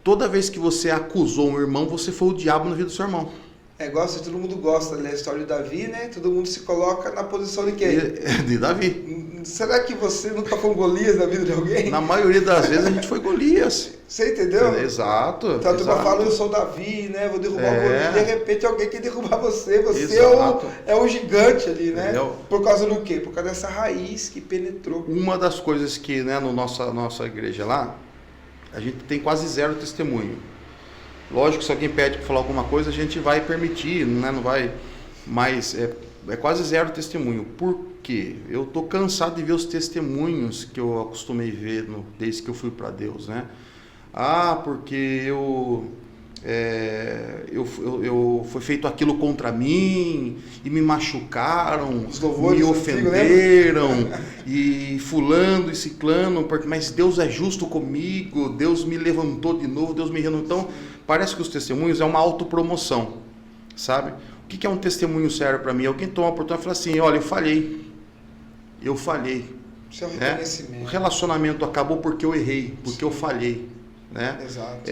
toda vez que você acusou um irmão, você foi o diabo na vida do seu irmão. É igual se todo mundo gosta da história de Davi, né? Todo mundo se coloca na posição de quem? De Davi. Será que você nunca foi um Golias na vida de alguém? Na maioria das vezes a gente foi Golias. Você entendeu? Exato. Então a turma fala, eu sou Davi, né? Vou derrubar o Golias. De repente alguém quer derrubar você. Você é o gigante ali, né? Entendeu? Por causa do quê? Por causa dessa raiz que penetrou. Uma das coisas que, né, no nossa igreja lá, a gente tem quase zero testemunho. Lógico, se alguém pede para falar alguma coisa, a gente vai permitir, né? Não vai, mas é quase zero testemunho. Por quê? Eu estou cansado de ver os testemunhos que eu acostumei ver desde que eu fui para Deus, né? Porque foi feito aquilo contra mim e me machucaram, me ofenderam e fulano e ciclano, mas Deus é justo comigo, Deus me levantou de novo, Deus me renovou. Então, parece que os testemunhos é uma autopromoção, sabe? O que é um testemunho sério para mim? Alguém toma a oportunidade e fala assim, olha, eu falhei. Isso é um reconhecimento. O relacionamento acabou porque eu errei, porque eu falhei. Né? Exato.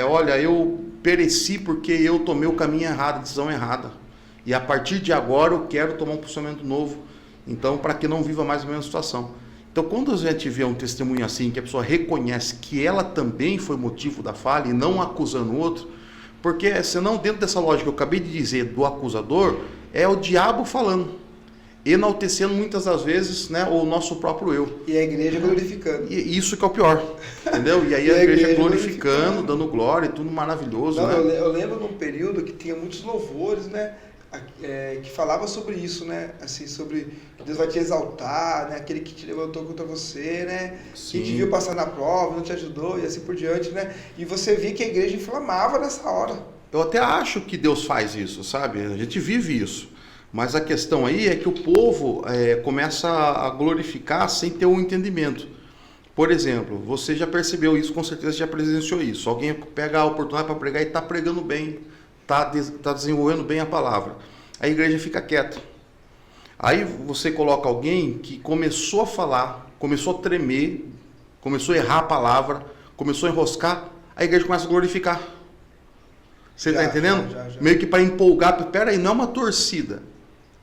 Olha, eu pereci porque eu tomei o caminho errado, a decisão errada. E a partir de agora eu quero tomar um posicionamento novo. Então, para que não viva mais a mesma situação. Então, quando a gente vê um testemunho assim, que a pessoa reconhece que ela também foi motivo da falha e não acusando o outro, porque senão, dentro dessa lógica que eu acabei de dizer do acusador, é o diabo falando, enaltecendo muitas das vezes, né, o nosso próprio eu. E a igreja glorificando. E isso que é o pior, entendeu? E aí a igreja glorificando, dando glória, tudo maravilhoso. Não, né? Eu lembro num período que tinha muitos louvores, né, que falava sobre isso, né, assim, sobre que Deus vai te exaltar, né, aquele que te levantou contra você, né, que te viu passar na prova, não te ajudou e assim por diante, né, e você via que a igreja inflamava nessa hora. Eu até acho que Deus faz isso, sabe? A gente vive isso. Mas a questão aí é que o povo começa a glorificar sem ter um entendimento. Por exemplo, você já percebeu isso, com certeza já presenciou isso. Alguém pega a oportunidade para pregar e está pregando bem, está desenvolvendo bem a palavra. A igreja fica quieta. Aí você coloca alguém que começou a falar, começou a tremer, começou a errar a palavra, começou a enroscar, a igreja começa a glorificar. Você está entendendo? Já. Meio que para empolgar, peraí, não é uma torcida.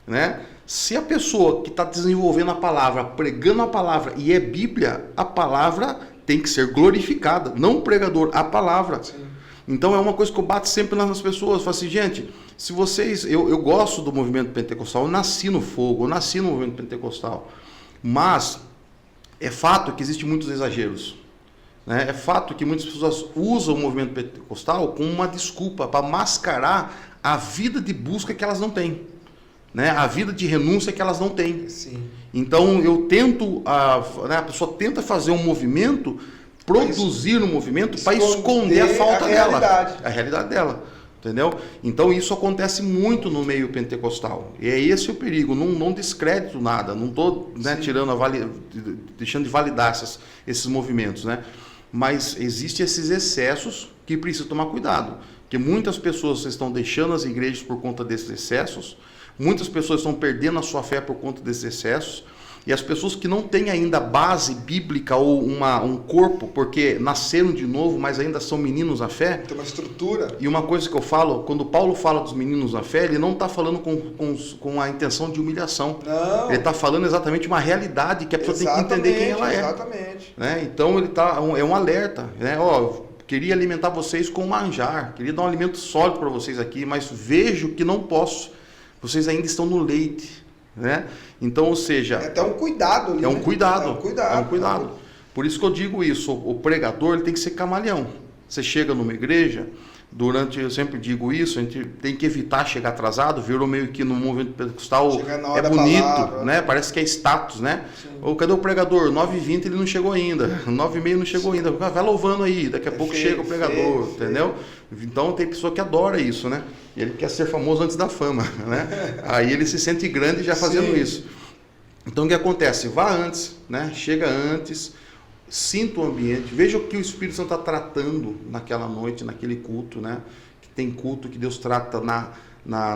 Né? Se a pessoa que está desenvolvendo a palavra, pregando a palavra e é Bíblia, a palavra tem que ser glorificada, não o pregador, a palavra. Sim. Então é uma coisa que eu bato sempre nas pessoas, eu falo assim, gente, se vocês, eu gosto do movimento pentecostal, eu nasci no fogo, eu nasci no movimento pentecostal, mas é fato que existem muitos exageros. Né? É fato que muitas pessoas usam o movimento pentecostal como uma desculpa para mascarar a vida de busca que elas não têm. Né? A vida de renúncia que elas não têm. Sim. Então eu tento, a pessoa tenta fazer um movimento, produzir um movimento para esconder a falta dela, a realidade dela, entendeu? Então isso acontece muito no meio pentecostal, e é esse o perigo. Não descrédito nada, não estou, né, tirando deixando de validar esses movimentos, né? Mas existem esses excessos que precisa tomar cuidado, porque muitas pessoas estão deixando as igrejas por conta desses excessos. Muitas pessoas estão perdendo a sua fé por conta desses excessos. E as pessoas que não têm ainda base bíblica ou um corpo, porque nasceram de novo, mas ainda são meninos na fé. Tem uma estrutura. E uma coisa que eu falo, quando Paulo fala dos meninos na fé, ele não está falando com a intenção de humilhação. Não. Ele está falando exatamente uma realidade que a pessoa tem que entender quem ela é. Exatamente. Né? Então ele é um alerta. Né? Queria alimentar vocês com manjar, queria dar um alimento sólido para vocês aqui, mas vejo que não posso. Vocês ainda estão no leite. Né? Então, ou seja... É até um cuidado ali. É um cuidado. É um cuidado. É um cuidado. Por isso que eu digo isso, o pregador ele tem que ser camaleão. Você chega numa igreja, eu sempre digo isso, a gente tem que evitar chegar atrasado, virou meio que no movimento pentecostal é bonito, palavra, né? Parece que é status, né? Ou cadê o pregador? 9h20 ele não chegou ainda, 9h30 não chegou ainda, vai louvando aí, daqui a pouco chega o pregador, entendeu? Então tem pessoa que adora isso, né? Ele quer ser famoso antes da fama, né? Aí ele se sente grande já fazendo isso. Então o que acontece? Vá antes, né? Chega antes, sinta o ambiente, veja o que o Espírito Santo está tratando naquela noite, naquele culto, né? Que tem culto que Deus trata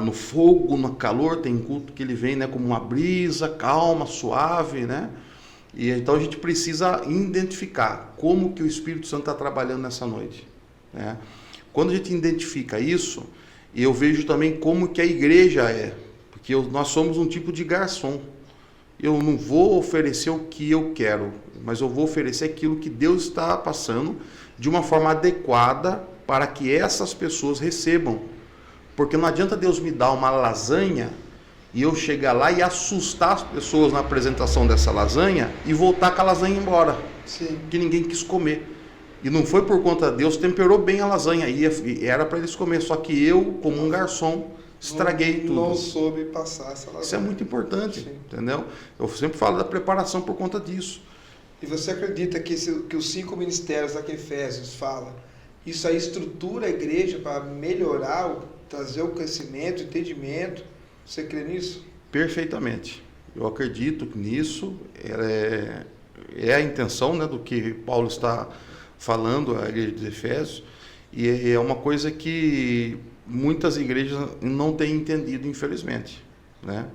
no fogo, no calor, tem culto que ele vem, né, como uma brisa, calma, suave, né? E então a gente precisa identificar como que o Espírito Santo está trabalhando nessa noite, né? Quando a gente identifica isso, eu vejo também como que a igreja é, porque nós somos um tipo de garçom. Eu não vou oferecer o que eu quero, mas eu vou oferecer aquilo que Deus está passando de uma forma adequada para que essas pessoas recebam. Porque não adianta Deus me dar uma lasanha e eu chegar lá e assustar as pessoas na apresentação dessa lasanha e voltar com a lasanha embora. Sim. Que ninguém quis comer. E não foi por conta de Deus, temperou bem a lasanha e era para eles comer, só que eu, como um garçom, estraguei tudo. Não soube passar essa lasanha. Isso é muito importante, entendeu? Eu sempre falo da preparação por conta disso. E você acredita que os 5 ministérios da que Efésios fala, isso aí estrutura a igreja para melhorar, trazer o crescimento, o entendimento? Você crê nisso? Perfeitamente. Eu acredito nisso. É a intenção, né, do que Paulo está falando à igreja de Efésios. E é uma coisa que muitas igrejas não têm entendido, infelizmente, né?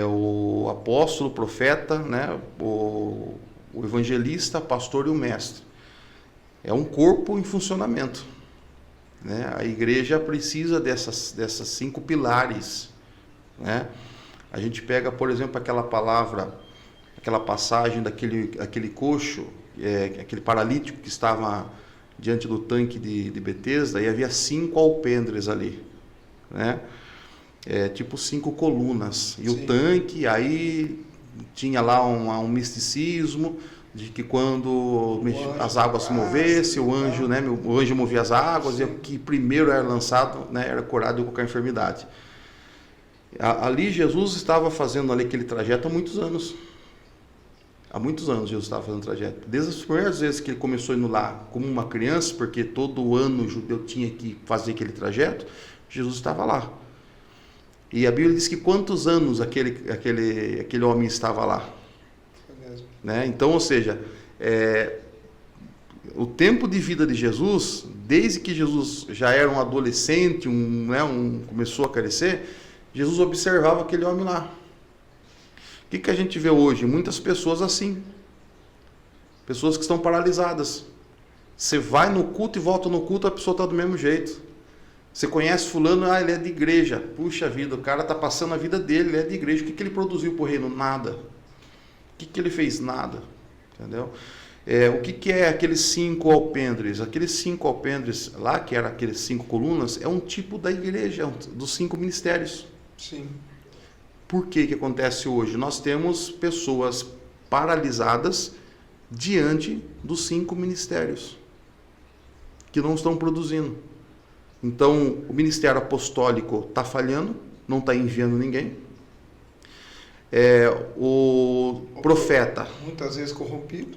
O apóstolo, o profeta, né? O evangelista, pastor e o mestre. É um corpo em funcionamento, né? A igreja precisa dessas 5 pilares, né? A gente pega, por exemplo, aquela passagem daquele coxo, aquele paralítico que estava diante do tanque de Betesda, e havia 5 alpendres ali, né? Tipo 5 colunas. E Sim. O tanque, aí tinha lá um misticismo de que quando as águas se movessem, o anjo movia as águas, Sim. E o que primeiro era lançado, né, era curado de qualquer enfermidade. Ali Jesus estava fazendo ali aquele trajeto há muitos anos. Há muitos anos Jesus estava fazendo trajeto. Desde as primeiras vezes que ele começou indo lá como uma criança, porque todo ano o judeu tinha que fazer aquele trajeto, Jesus estava lá. E a Bíblia diz que quantos anos aquele homem estava lá. Foi mesmo. Né? Então, ou seja, o tempo de vida de Jesus, desde que Jesus já era um adolescente, começou a crescer, Jesus observava aquele homem lá. O que a gente vê hoje? Muitas pessoas assim. Pessoas que estão paralisadas. Você vai no culto e volta no culto, a pessoa está do mesmo jeito. Você conhece fulano, ele é de igreja. Puxa vida, o cara está passando a vida dele, ele é de igreja. O que ele produziu para o reino? Nada. O que ele fez? Nada. Entendeu? O que é aqueles 5 alpendres? Aqueles 5 alpendres lá, que eram aqueles 5 colunas, é um tipo da igreja, dos 5 ministérios. Sim. Por que acontece hoje? Nós temos pessoas paralisadas diante dos 5 ministérios que não estão produzindo. Então, o ministério apostólico está falhando, não está enviando ninguém. O profeta... Muitas vezes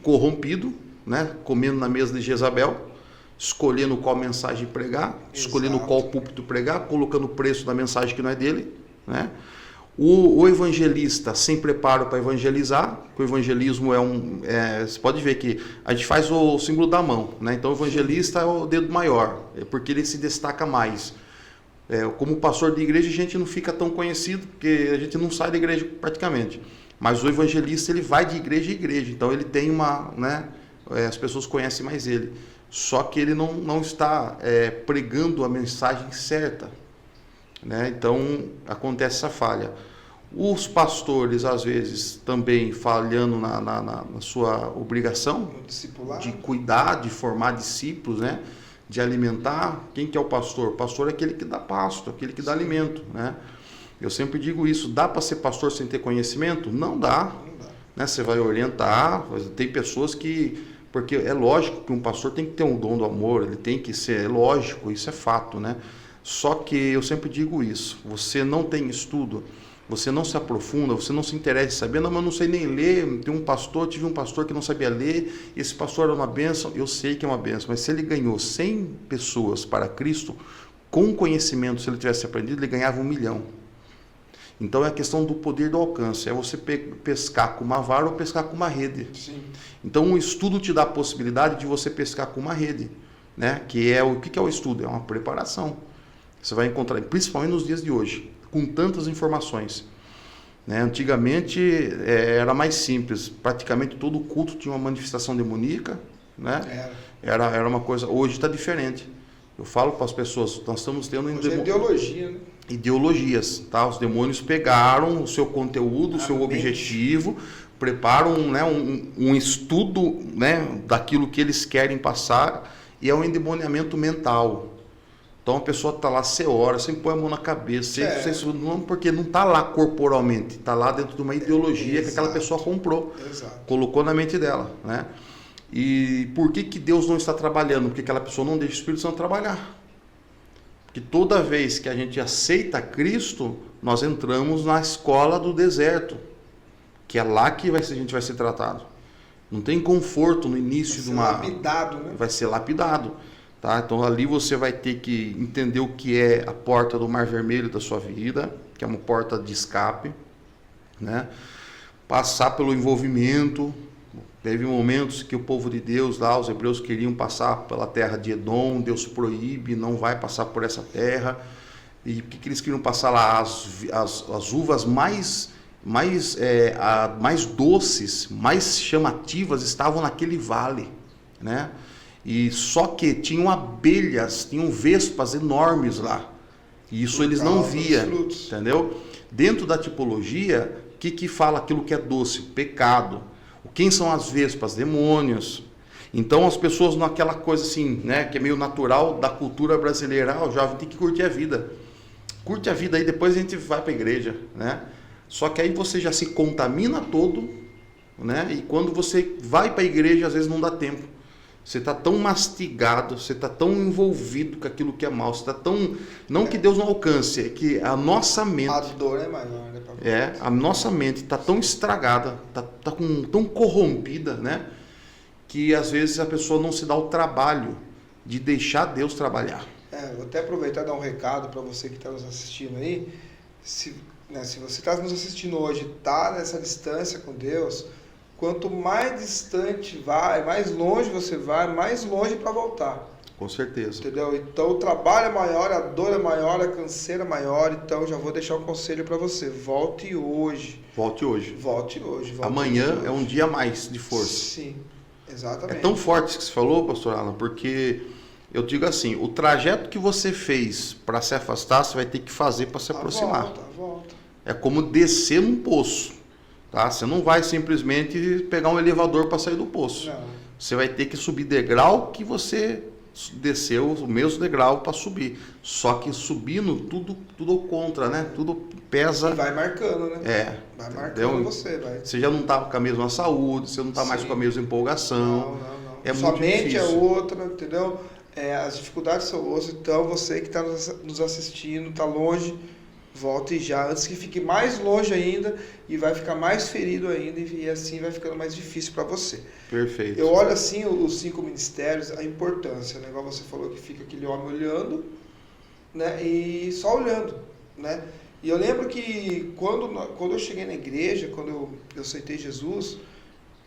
corrompido, né? Comendo na mesa de Jezabel, escolhendo qual mensagem pregar, Exato. Escolhendo qual púlpito pregar, colocando o preço da mensagem que não é dele, né? O evangelista sem preparo para evangelizar, que o evangelismo você pode ver que a gente faz o símbolo da mão, né? Então o evangelista é o dedo maior, porque ele se destaca mais. Como pastor de igreja a gente não fica tão conhecido, porque a gente não sai da igreja praticamente. Mas o evangelista, ele vai de igreja em igreja, então ele tem uma, né, as pessoas conhecem mais ele. Só que ele não está pregando a mensagem certa, né? Então acontece essa falha. Os pastores, às vezes, também falhando na sua obrigação de cuidar, de formar discípulos, né? De alimentar. Quem que é o pastor? O pastor é aquele que dá pasto, aquele que dá alimento, né? Eu sempre digo isso, dá para ser pastor sem ter conhecimento? Não dá. Né? Você vai orientar, tem pessoas que... Porque é lógico que um pastor tem que ter um dom do amor, ele tem que ser, é lógico, isso é fato, né? Só que eu sempre digo isso, você não tem estudo, você não se aprofunda, você não se interessa em saber, não, mas eu não sei nem ler, tive um pastor que não sabia ler, esse pastor era uma bênção, eu sei que é uma bênção, mas se ele ganhou 100 pessoas para Cristo, com conhecimento, se ele tivesse aprendido, ele ganhava 1 milhão. Então é a questão do poder do alcance, é você pescar com uma vara ou pescar com uma rede. Sim. Então o estudo te dá a possibilidade de você pescar com uma rede, né? Que é o que é o estudo? É uma preparação. Você vai encontrar, principalmente nos dias de hoje, com tantas informações, né? Antigamente era mais simples, praticamente todo culto tinha uma manifestação demoníaca, né? Era uma coisa, hoje está diferente. Eu falo para as pessoas, nós estamos tendo ideologia, né? Ideologias, tá? Os demônios pegaram o seu conteúdo, o seu objetivo, preparam, né, um estudo, né, daquilo que eles querem passar, e é um endemoniamento mental. Então a pessoa está lá, você ora, você põe a mão na cabeça, não, porque não está lá corporalmente, está lá dentro de uma ideologia que aquela pessoa comprou, colocou na mente dela, né? E por que Deus não está trabalhando? Porque aquela pessoa não deixa o Espírito Santo trabalhar. Porque toda vez que a gente aceita Cristo, nós entramos na escola do deserto, que é lá que a gente vai ser tratado. Não tem conforto no início de uma... lapidado, né? Vai ser lapidado. Tá? Então ali você vai ter que entender o que é a porta do Mar Vermelho da sua vida, que é uma porta de escape, né? Passar pelo envolvimento. Teve momentos que o povo de Deus lá, os hebreus, queriam passar pela terra de Edom, Deus proíbe, não vai passar por essa terra. E o que eles queriam passar lá? As uvas mais doces, mais chamativas estavam naquele vale, né? E só que tinham abelhas, tinham vespas enormes lá. E isso eles não viam, entendeu? Dentro da tipologia, o que fala aquilo que é doce? Pecado. Quem são as vespas? Demônios. Então as pessoas naquela coisa assim, né, que é meio natural da cultura brasileira, o jovem tem que curtir a vida. Curte a vida aí, depois a gente vai para a igreja, né? Só que aí você já se contamina todo, né? E quando você vai para a igreja, às vezes não dá tempo. Você está tão mastigado, você está tão envolvido com aquilo que é mal, você está tão... Não que Deus não alcance, é que a nossa mente... A dor é maior, né? A nossa mente está tão estragada, está tão corrompida, né? Que às vezes a pessoa não se dá o trabalho de deixar Deus trabalhar. Vou até aproveitar e dar um recado para você que está nos assistindo aí. Se você está nos assistindo hoje, está nessa distância com Deus... Quanto mais distante vai, mais longe você vai, mais longe para voltar. Com certeza. Entendeu? Então o trabalho é maior, a dor é maior, a canseira é maior. Então já vou deixar um conselho para você. Volte hoje. Volte hoje. Volte hoje. Amanhã é um dia a mais de força. Sim, exatamente. É tão forte isso que você falou, pastor Alan, porque eu digo assim, o trajeto que você fez para se afastar, você vai ter que fazer para se aproximar. Volta. É como descer num poço. Tá? Você não vai simplesmente pegar um elevador para sair do poço. Não. Você vai ter que subir degrau que você desceu o mesmo degrau para subir. Só que subindo, tudo contra, né? Tudo pesa. E vai marcando, né? Vai marcando você. Você já não está com a mesma saúde, você não está mais com a mesma empolgação. Não. É Sua muito mente difícil. é outra, entendeu? As dificuldades são outras. Então você que está nos assistindo, está longe, volte já, antes que fique mais longe ainda e vai ficar mais ferido ainda e assim vai ficando mais difícil para você. Perfeito. Eu olho assim os 5 ministérios, a importância, né? Igual você falou que fica aquele homem olhando, né? E só olhando, né? E eu lembro que quando eu cheguei na igreja, quando eu aceitei Jesus,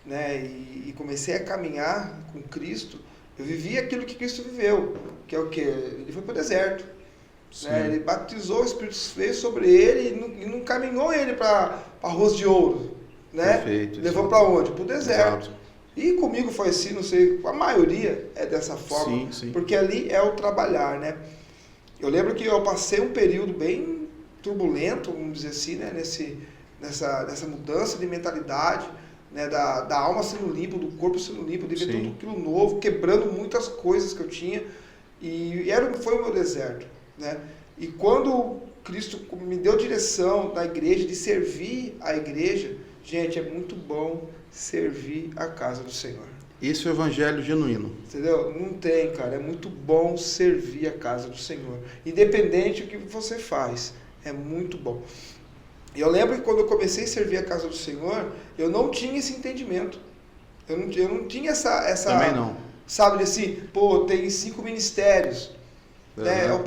né? E comecei a caminhar com Cristo, eu vivi aquilo que Cristo viveu, que é o quê? Ele foi para o deserto. Né? Ele batizou, o Espírito veio sobre ele e não caminhou ele para arroz de ouro. né? Perfeito. Levou para onde? Para o deserto. Exato. E comigo foi assim, não sei, a maioria é dessa forma, Sim, sim. porque ali é o trabalhar, né? Eu lembro que eu passei um período bem turbulento, vamos dizer assim, né? Nessa mudança de mentalidade, né? Da alma sendo limpa, do corpo sendo limpo, de ver Sim. tudo aquilo novo, quebrando muitas coisas que eu tinha, e foi o meu deserto, né? E quando Cristo me deu direção da igreja, de servir a igreja, gente, é muito bom servir a casa do Senhor. Esse é o evangelho genuíno. Entendeu? Não tem, cara. É muito bom servir a casa do Senhor. Independente do que você faz. É muito bom. E eu lembro que quando eu comecei a servir a casa do Senhor, eu não tinha esse entendimento. Eu não tinha essa Também não. Sabe, assim, pô, tem 5 ministérios. Né? O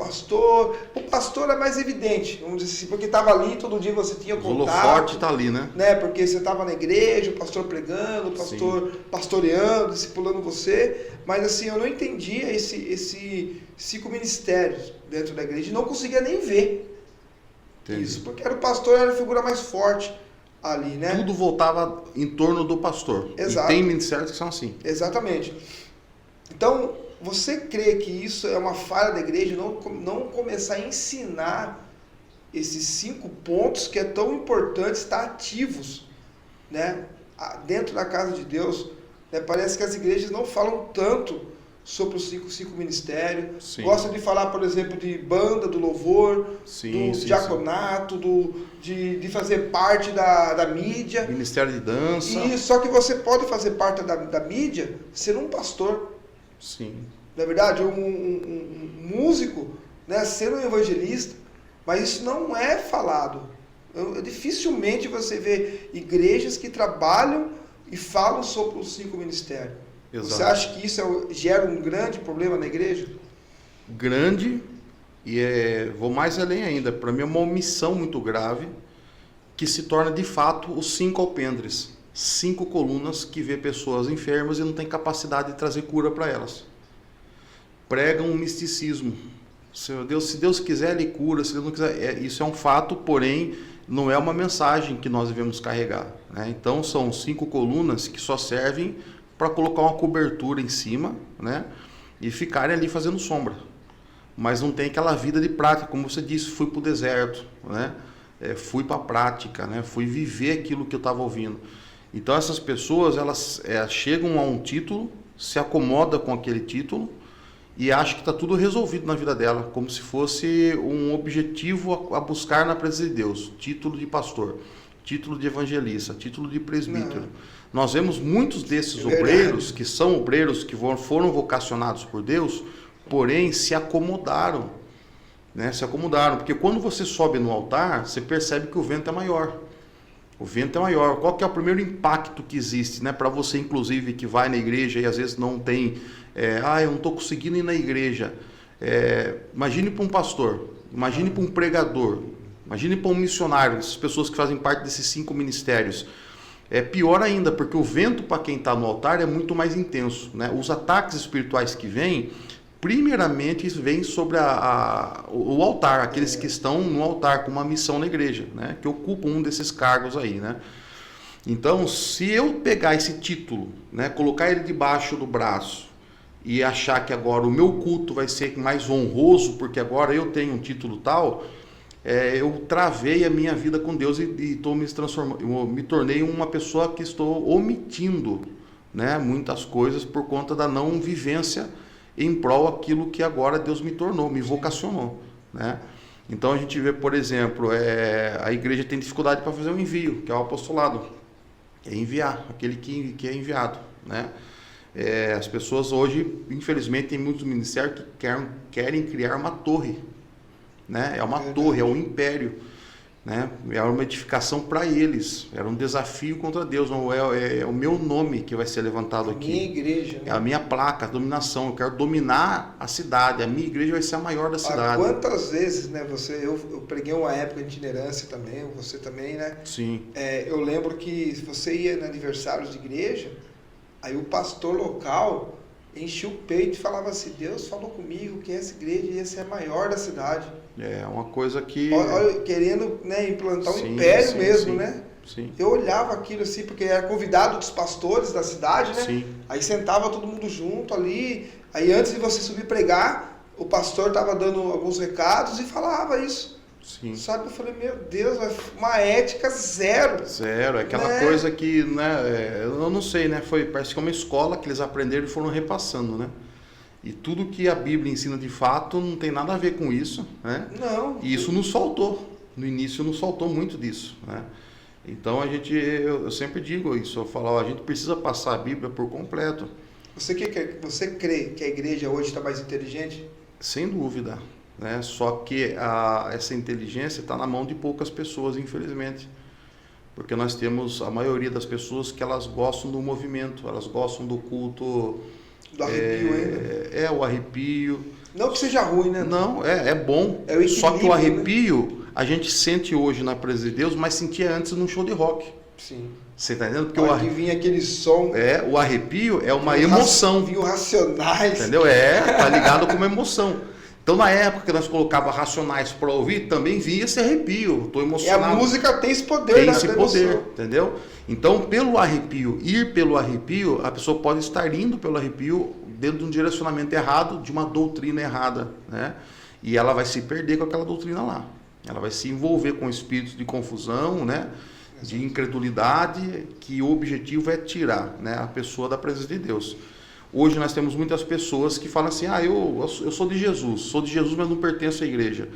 pastor é mais evidente, vamos dizer assim, porque estava ali, todo dia você tinha contato. O holofote está ali, né? Porque você estava na igreja, o pastor pregando, o pastor pastoreando, discipulando você, mas assim, eu não entendia esse 5 ministérios dentro da igreja, e não conseguia nem ver. Entendi. Isso, porque era o pastor, era a figura mais forte ali, né? Tudo voltava em torno do pastor. Exato. E tem ministérios que são assim. Exatamente. Então, você crê que isso é uma falha da igreja, não começar a ensinar esses 5 pontos que é tão importante estar ativos, né, dentro da casa de Deus? Né? Parece que as igrejas não falam tanto sobre os 5 ministérios. Sim. Gostam de falar, por exemplo, de banda, do louvor, sim, do diaconato, de fazer parte da mídia. Ministério de dança. E só que você pode fazer parte da mídia sendo um pastor. Sim. Na verdade, um músico, né, sendo um evangelista, mas isso não é falado. Dificilmente você vê igrejas que trabalham e falam sobre os 5 ministérios. Exato. Você acha que isso gera um grande problema na igreja? Grande, e vou mais além ainda. Para mim é uma omissão muito grave, que se torna de fato os 5 alpendres. 5 colunas que vê pessoas enfermas e não tem capacidade de trazer cura para elas. Pregam um misticismo. Se Deus quiser, Ele cura. Se Deus não quiser, isso é um fato, porém não é uma mensagem que nós devemos carregar, né? Então são 5 colunas que só servem para colocar uma cobertura em cima, né? E ficarem ali fazendo sombra. Mas não tem aquela vida de prática, como você disse, fui para o deserto, né? Fui para a prática, né? Fui viver aquilo que eu estava ouvindo. Então essas pessoas, elas chegam a um título, se acomodam com aquele título e acham que está tudo resolvido na vida dela, como se fosse um objetivo a buscar na presença de Deus. Título de pastor, título de evangelista, título de presbítero. Não. Nós vemos muitos desses obreiros, que são obreiros que foram vocacionados por Deus, porém se acomodaram, né? Se acomodaram, porque quando você sobe no altar, você percebe que o vento é maior. O vento é maior. Qual que é o primeiro impacto que existe, né? Para você, inclusive, que vai na igreja e às vezes não tem... eu não estou conseguindo ir na igreja. Imagine para um pastor, imagine para um pregador, imagine para um missionário, essas pessoas que fazem parte desses 5 ministérios. É pior ainda, porque o vento para quem está no altar é muito mais intenso, né? Os ataques espirituais que vêm, primeiramente vêm sobre o altar, aqueles que estão no altar com uma missão na igreja, né? Que ocupam um desses cargos aí, né? Então, se eu pegar esse título, né, colocar ele debaixo do braço e achar que agora o meu culto vai ser mais honroso, porque agora eu tenho um título tal, eu travei a minha vida com Deus e estou me transformando, eu me tornei uma pessoa que estou omitindo, né, muitas coisas por conta da não vivência em prol aquilo que agora Deus me tornou, me vocacionou, né? Então a gente vê, por exemplo, a igreja tem dificuldade para fazer um envio, que é o apostolado, é enviar, aquele que é enviado, né? As pessoas hoje, infelizmente, tem muitos ministérios que querem criar uma torre, né? É uma torre, é um império, né? É uma edificação para eles, era um desafio contra Deus. Não é o meu nome que vai ser levantado aqui, minha igreja, né? É a minha placa, a dominação. Eu quero dominar a cidade, a minha igreja vai ser a maior da cidade. Quantas vezes, né, eu preguei uma época de itinerância também, você também, né? Sim. Eu lembro que você ia em aniversários de igreja, aí o pastor local enchia o peito e falava assim: Deus falou comigo que essa igreja ia ser a maior da cidade. É uma coisa que... Olha, querendo, né, implantar um império mesmo, né? Sim. Eu olhava aquilo assim, porque era convidado dos pastores da cidade, né? Sim. Aí sentava todo mundo junto ali, aí antes de você subir pregar, o pastor estava dando alguns recados e falava isso. Sim. Sabe? Eu falei, meu Deus, uma ética zero. Zero, é aquela né? coisa que, né, eu não sei, né, parece que é uma escola que eles aprenderam e foram repassando, né? E tudo que a Bíblia ensina de fato não tem nada a ver com isso, né? Não. E isso nos faltou, no início nos faltou muito disso, né? Então eu sempre digo isso, eu falo, a gente precisa passar a Bíblia por completo. Você crê que a igreja hoje está mais inteligente? Sem dúvida, né? Só que essa inteligência está na mão de poucas pessoas, infelizmente. Porque nós temos a maioria das pessoas que elas gostam do movimento, elas gostam do culto. Do arrepio ainda? O arrepio. Não que seja ruim, né? Não, é bom. É o Só que o arrepio, né? a gente sente hoje na presença de Deus, mas sentia antes num show de rock. Sim. Você está entendendo? Porque que vinha aquele som. O arrepio é uma emoção. Vinha o Racionais. Entendeu? Tá ligado com uma emoção. Então, na época que nós colocávamos Racionais para ouvir, também vinha esse arrepio. Estou emocionado. E a música tem esse poder. Tem esse poder, entendeu? Então, pelo arrepio, a pessoa pode estar indo pelo arrepio dentro de um direcionamento errado, de uma doutrina errada, né? E ela vai se perder com aquela doutrina lá. Ela vai se envolver com espíritos de confusão, né? De incredulidade, que o objetivo é tirar, né, a pessoa da presença de Deus. Hoje nós temos muitas pessoas que falam assim, eu sou de Jesus, mas não pertenço à igreja.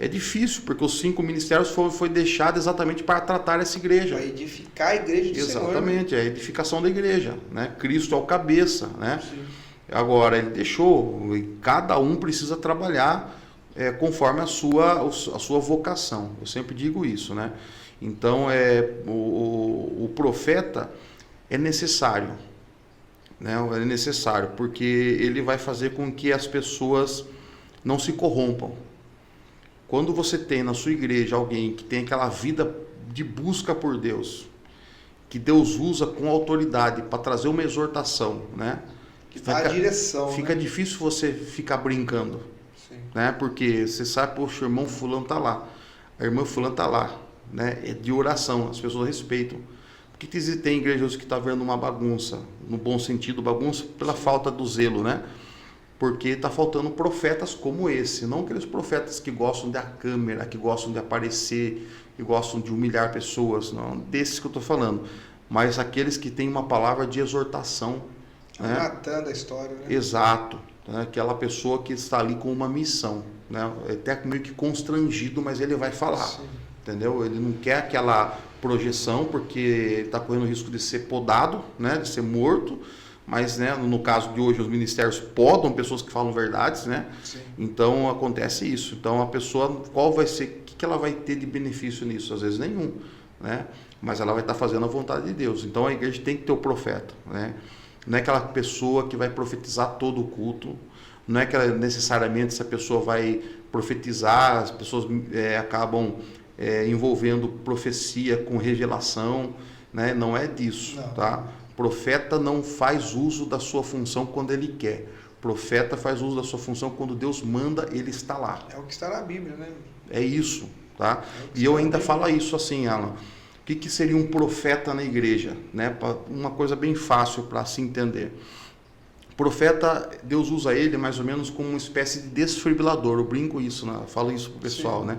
É difícil, porque os 5 ministérios foi deixado exatamente para tratar essa igreja. Para edificar a igreja do Exatamente, Senhor. É a edificação da igreja, né? Cristo é o cabeça, né? Sim. Agora, ele deixou, e cada um precisa trabalhar conforme a sua vocação. Eu sempre digo isso, né? Então, o profeta é necessário, né? É necessário, porque ele vai fazer com que as pessoas não se corrompam. Quando você tem na sua igreja alguém que tem aquela vida de busca por Deus, que Deus usa com autoridade para trazer uma exortação, né? Que dá a direção. Fica difícil você ficar brincando, sim, né? Porque você sabe, poxa, o irmão fulano está lá, a irmã fulano está lá, né? É de oração, as pessoas respeitam. Por que tem igrejas que está vendo uma bagunça, no bom sentido, bagunça pela falta do zelo, né? Porque está faltando profetas como esse, não aqueles profetas que gostam da câmera, que gostam de aparecer, que gostam de humilhar pessoas, não desses que eu estou falando, mas aqueles que têm uma palavra de exortação. Né? Matando a história, né? Exato, né? Aquela pessoa que está ali com uma missão, né? É até meio que constrangido, mas ele vai falar, sim, entendeu? Ele não quer aquela projeção, porque ele está correndo o risco de ser podado, né? De ser morto. Mas, né, no caso de hoje, os ministérios podam pessoas que falam verdades, né? Sim. Então, acontece isso. Então, a pessoa, qual vai ser, o que ela vai ter de benefício nisso? Às vezes, nenhum, né? Mas ela vai estar fazendo a vontade de Deus. Então, a igreja tem que ter o profeta, né? Não é aquela pessoa que vai profetizar todo o culto, não é que necessariamente essa pessoa vai profetizar, as pessoas acabam envolvendo profecia com revelação, né? Não é disso, não, tá? Profeta não faz uso da sua função quando ele quer. Profeta faz uso da sua função quando Deus manda, ele está lá. É o que está na Bíblia, né? É isso, tá? E eu ainda falo isso assim, Alan. O que seria um profeta na igreja? Né? Uma coisa bem fácil para se entender. Profeta, Deus usa ele mais ou menos como uma espécie de desfibrilador. Eu brinco isso, né? Falo isso pro pessoal, sim, né?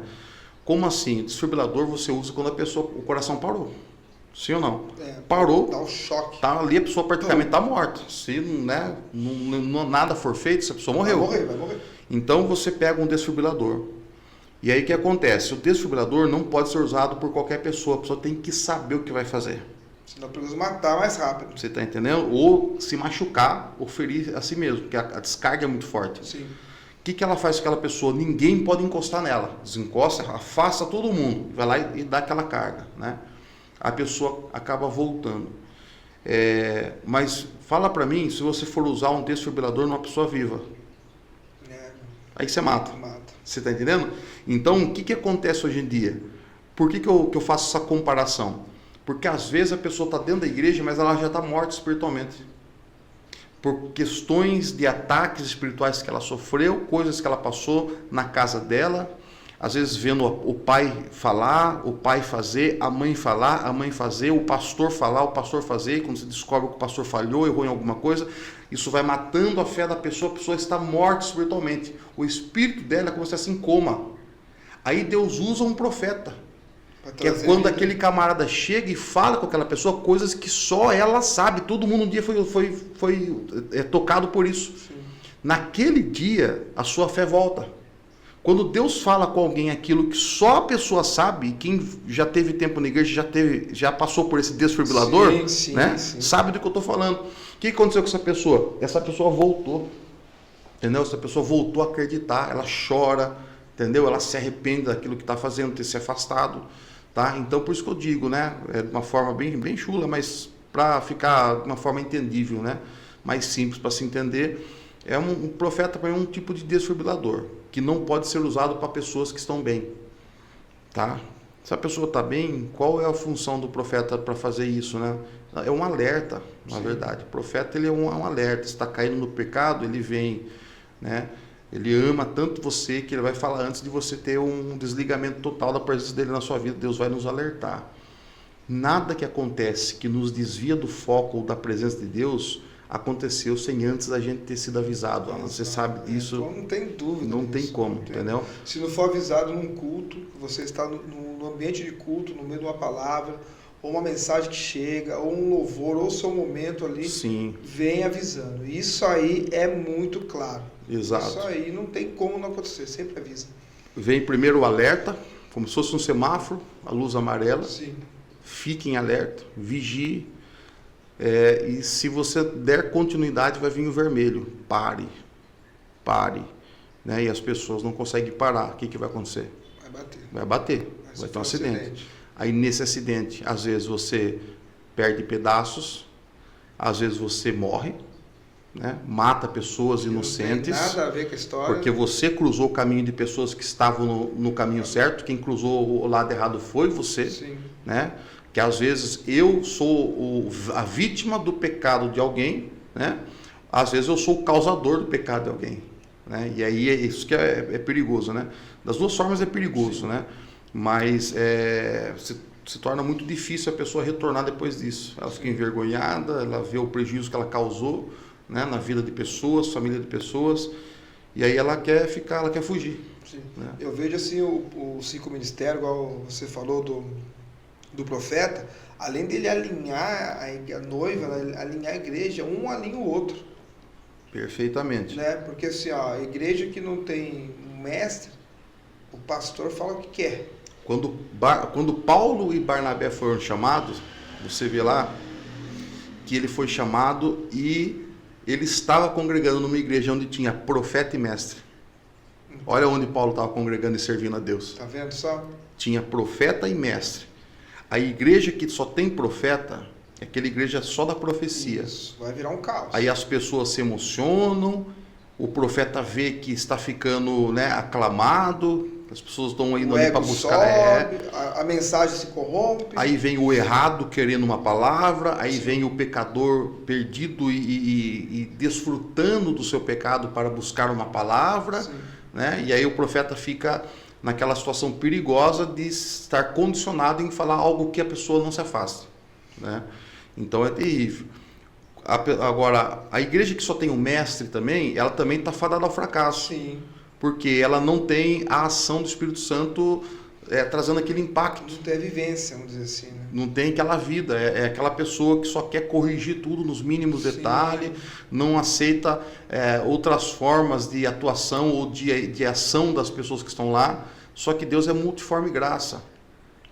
Como assim? Desfibrilador você usa quando o coração parou. Sim ou não? Parou, dá um choque. Tá ali, a pessoa praticamente está morta. Se né, não nada for feito, essa pessoa morreu. Vai morrer. Então você pega um desfibrilador. E aí o que acontece? O desfibrilador não pode ser usado por qualquer pessoa. A pessoa tem que saber o que vai fazer. Senão precisa matar mais rápido. Você está entendendo? Ou se machucar, ou ferir a si mesmo, porque a descarga é muito forte. Sim. O que ela faz com aquela pessoa? Ninguém pode encostar nela. Desencosta, afasta todo mundo. Vai lá e dá aquela carga, né? A pessoa acaba voltando. Mas fala para mim, se você for usar um desfibrilador numa pessoa viva, aí você mata. Você está entendendo? Então, o que acontece hoje em dia? Por que eu faço essa comparação? Porque às vezes a pessoa está dentro da igreja, mas ela já está morta espiritualmente. Por questões de ataques espirituais que ela sofreu, coisas que ela passou na casa dela. às vezes vendo o pai falar, o pai fazer, a mãe falar, a mãe fazer, o pastor falar, o pastor fazer, quando você descobre que o pastor falhou, errou em alguma coisa, isso vai matando a fé da pessoa, a pessoa está morta espiritualmente, o espírito dela começa a se em coma. Aí Deus usa um profeta, que é quando aquele camarada chega e fala com aquela pessoa coisas que só ela sabe, todo mundo um dia foi tocado por isso. Sim. Naquele dia, a sua fé volta. Quando Deus fala com alguém aquilo que só a pessoa sabe, quem já teve tempo na igreja, já passou por esse desfibrilador, né? Sim. Sabe do que eu estou falando. O que aconteceu com essa pessoa? Essa pessoa voltou, entendeu? Essa pessoa voltou a acreditar, ela chora, entendeu? Ela se arrepende daquilo que está fazendo, ter se afastado, tá? Então, por isso que eu digo, né? É de uma forma bem chula, mas para ficar de uma forma entendível, né? Mais simples para se entender. Um profeta para um tipo de desfibrilador, que não pode ser usado para pessoas que estão bem, tá? Se a pessoa está bem, qual é a função do profeta para fazer isso, né? É um alerta, na verdade. O profeta, ele é um alerta. Se está caindo no pecado, ele vem, né? Ele ama tanto você que ele vai falar antes de você ter um desligamento total da presença dele na sua vida. Deus vai nos alertar. Nada que acontece que nos desvia do foco ou da presença de Deus aconteceu sem antes a gente ter sido avisado. Você sabe disso. Não tem dúvida. Não tem como, entendeu? Se não for avisado num culto, você está no ambiente de culto, no meio de uma palavra, ou uma mensagem que chega, ou um louvor, ou o seu momento ali, sim, vem avisando. Isso aí é muito claro. Exato. Isso aí não tem como não acontecer, sempre avisa. Vem primeiro o alerta, como se fosse um semáforo, a luz amarela. Sim. Fique em alerta, vigie. E se você der continuidade, vai vir o vermelho. Pare. Né? E as pessoas não conseguem parar. O que vai acontecer? Vai bater. Vai ter um acidente. Aí nesse acidente, às vezes você perde pedaços, às vezes você morre, né? Mata pessoas inocentes. Não tem nada a ver com a história. Porque você cruzou o caminho de pessoas que estavam no caminho certo. Quem cruzou o lado errado foi você. Sim. Né? Que às vezes eu sou a vítima do pecado de alguém, né? Às vezes eu sou o causador do pecado de alguém, né? E aí é isso que é perigoso, né? Das duas formas é perigoso, sim, né? Mas se torna muito difícil a pessoa retornar depois disso. Ela fica envergonhada, ela vê o prejuízo que ela causou, né? Na vida de pessoas, família de pessoas, e aí ela quer fugir. Sim. Né? Eu vejo assim o 5 ministérios, igual você falou do profeta, além dele alinhar a noiva, alinhar a igreja, um alinha o outro. Perfeitamente. Né? Porque assim, a igreja que não tem um mestre, o pastor fala o que quer. Quando Paulo e Barnabé foram chamados, você vê lá que ele foi chamado e ele estava congregando numa igreja onde tinha profeta e mestre. Olha onde Paulo estava congregando e servindo a Deus. Tá vendo só? Tinha profeta e mestre. A igreja que só tem profeta é aquela igreja só da profecia. Isso, vai virar um caos. Aí as pessoas se emocionam, o profeta vê que está ficando, né, aclamado, as pessoas estão indo ali para buscar. Sobe, a mensagem se corrompe. Aí vem o errado querendo uma palavra, aí sim, vem o pecador perdido e desfrutando do seu pecado para buscar uma palavra, né? E aí o profeta fica naquela situação perigosa de estar condicionado em falar algo que a pessoa não se afasta, né? Então é terrível. Agora, a igreja que só tem um mestre também, ela também está fadada ao fracasso. Sim. Porque ela não tem a ação do Espírito Santo trazendo aquele impacto. Não tem a vivência, vamos dizer assim, né? Não tem aquela vida, é aquela pessoa que só quer corrigir tudo nos mínimos detalhes, não aceita outras formas de atuação ou de ação das pessoas que estão lá. Só que Deus é multiforme graça.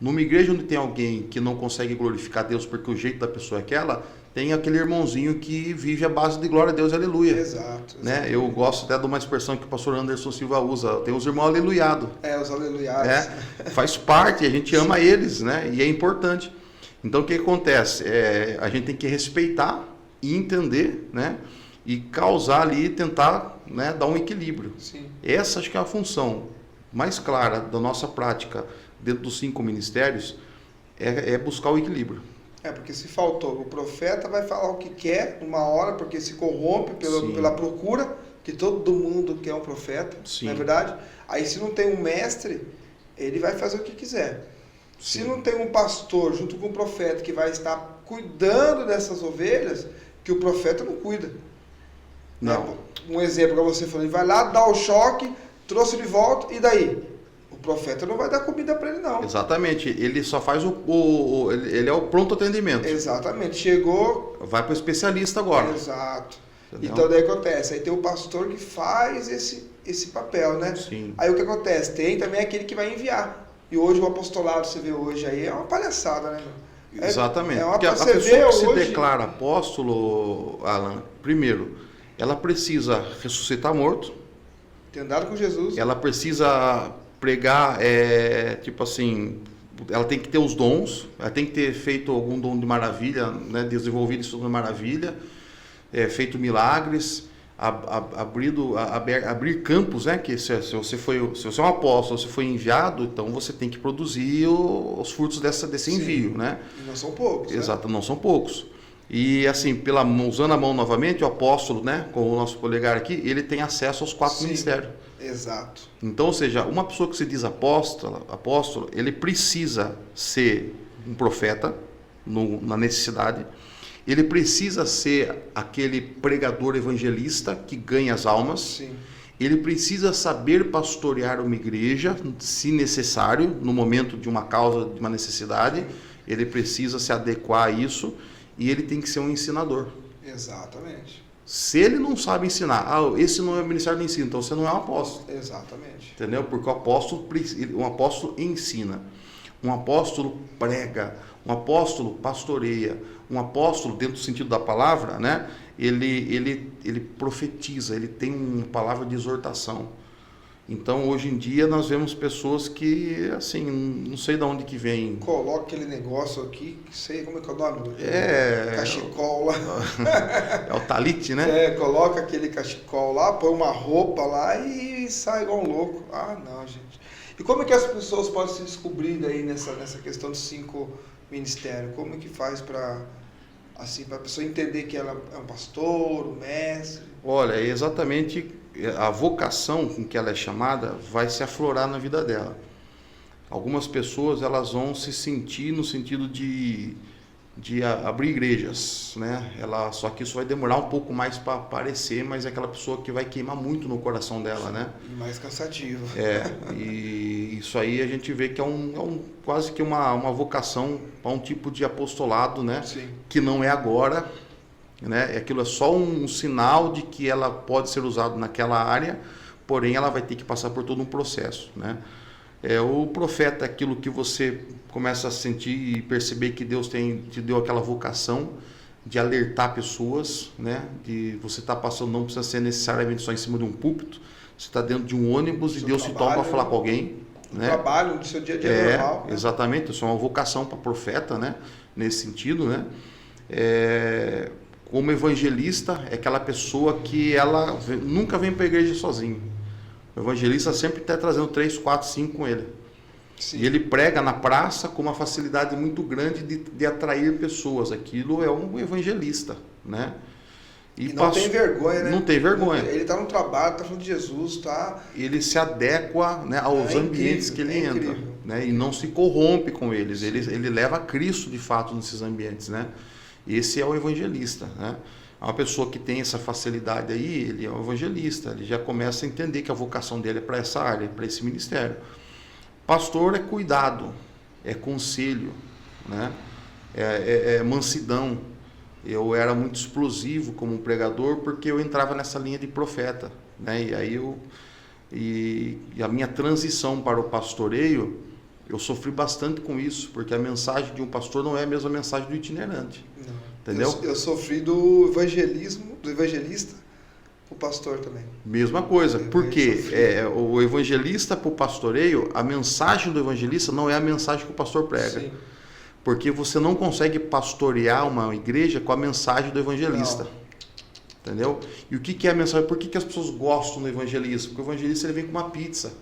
Numa igreja onde tem alguém que não consegue glorificar Deus porque o jeito da pessoa é aquela, tem aquele irmãozinho que vive a base de glória a Deus, aleluia. Exato. Né? Eu gosto até de uma expressão que o pastor Anderson Silva usa, tem os irmãos aleluiados. Os aleluiados. Faz parte, a gente ama eles, né? E é importante. Então o que acontece? A gente tem que respeitar e entender, né? E causar ali, tentar, né, dar um equilíbrio. Sim. Essa acho que é a função mais clara da nossa prática dentro dos 5 ministérios, é buscar o equilíbrio. Porque se faltou, o profeta vai falar o que quer numa hora, porque se corrompe pela procura, que todo mundo quer um profeta, Sim. não é verdade? Aí se não tem um mestre, ele vai fazer o que quiser. Sim. Se não tem um pastor junto com um profeta que vai estar cuidando dessas ovelhas, que o profeta não cuida. Não. Né? Um exemplo que você falou, ele vai lá, dá o choque, trouxe de volta, e daí? O profeta não vai dar comida para ele, não. Exatamente, ele só faz ele é o pronto atendimento. Exatamente, chegou... Vai para o especialista agora. Exato. Entendeu? Então daí acontece, aí tem o pastor que faz esse papel, né? Sim. Aí o que acontece? Tem também aquele que vai enviar. E hoje o apostolado, você vê hoje aí, é uma palhaçada, né? Exatamente. Porque Porque a pessoa que se declara apóstolo, Alan, primeiro, ela precisa ressuscitar morto. Ter andado com Jesus. Ela precisa pregar, tipo assim, ela tem que ter os dons, ela tem que ter feito algum dom de maravilha, né, desenvolvido isso de maravilha, feito milagres, abrir campos, né, que se você é um apóstolo, se foi enviado, então você tem que produzir os frutos desse envio, né? E não são poucos. Exato, né? Não são poucos. E assim, usando a mão novamente, o apóstolo, né, com o nosso polegar aqui, ele tem acesso aos 4 ministérios. Exato. Então, ou seja, uma pessoa que se diz apóstolo, ele precisa ser um profeta na necessidade, ele precisa ser aquele pregador evangelista que ganha as almas, Sim. Ele precisa saber pastorear uma igreja, se necessário, no momento de uma causa, de uma necessidade, ele precisa se adequar a isso, e ele tem que ser um ensinador. Exatamente. Se ele não sabe ensinar, esse não é o ministério de ensino, então você não é um apóstolo. Exatamente. Entendeu? Porque um apóstolo ensina, um apóstolo prega, um apóstolo pastoreia, um apóstolo, dentro do sentido da palavra, né? Ele profetiza, ele tem uma palavra de exortação. Então, hoje em dia, nós vemos pessoas que, assim, não sei de onde que vem. Coloca aquele negócio aqui, sei como é que é o nome? Cachecol lá. É o talite, né? Coloca aquele cachecol lá, põe uma roupa lá e sai igual um louco. Ah, não, gente. E como é que as pessoas podem se descobrir aí nessa questão dos 5 ministérios? Como é que faz para a pessoa entender que ela é um pastor, um mestre? Olha, é exatamente a vocação com que ela é chamada vai se aflorar na vida dela. Algumas pessoas elas vão se sentir no sentido de abrir igrejas, né? Só que isso vai demorar um pouco mais para aparecer, mas é aquela pessoa que vai queimar muito no coração dela, né? E mais cansativo. E isso aí a gente vê que é quase que uma vocação para um tipo de apostolado, né? Sim. Que não é agora, né? Aquilo é só um sinal de que ela pode ser usada naquela área, porém ela vai ter que passar por todo um processo, né? O profeta é aquilo que você começa a sentir e perceber que Deus te deu aquela vocação de alertar pessoas, né? De você estar passando, não precisa ser necessariamente só em cima de um púlpito, você está dentro de um ônibus e Deus te toma para falar com alguém, né? Trabalho do seu dia a dia normal. Exatamente, isso é uma vocação para profeta, né? Nesse sentido, né? Como evangelista, é aquela pessoa que ela nunca vem para a igreja sozinho. O evangelista sempre está trazendo 3, 4, 5 com ele. Sim. E ele prega na praça com uma facilidade muito grande de atrair pessoas. Aquilo é um evangelista, né? E não tem vergonha, né? Não tem vergonha. Ele está no trabalho, está falando de Jesus, tá? Ele se adequa, né, aos ambientes que ele entra, né? E não se corrompe com eles. Ele leva Cristo de fato nesses ambientes, né? Esse é o evangelista, né? Uma pessoa que tem essa facilidade aí, ele é um evangelista, ele já começa a entender que a vocação dele é para essa área, para esse ministério. Pastor é cuidado, é conselho, né? É mansidão. Eu era muito explosivo como pregador porque eu entrava nessa linha de profeta, né? E aí a minha transição para o pastoreio, eu sofri bastante com isso, porque a mensagem de um pastor não é a mesma mensagem do itinerante. Não. Entendeu? Eu sofri do evangelista para o pastor também. Mesma coisa, porque o evangelista para o pastoreio, a mensagem do evangelista não é a mensagem que o pastor prega. Sim. Porque você não consegue pastorear uma igreja com a mensagem do evangelista. Não. Entendeu? E o que é a mensagem? Por que as pessoas gostam do evangelista? Porque o evangelista ele vem com uma pizza.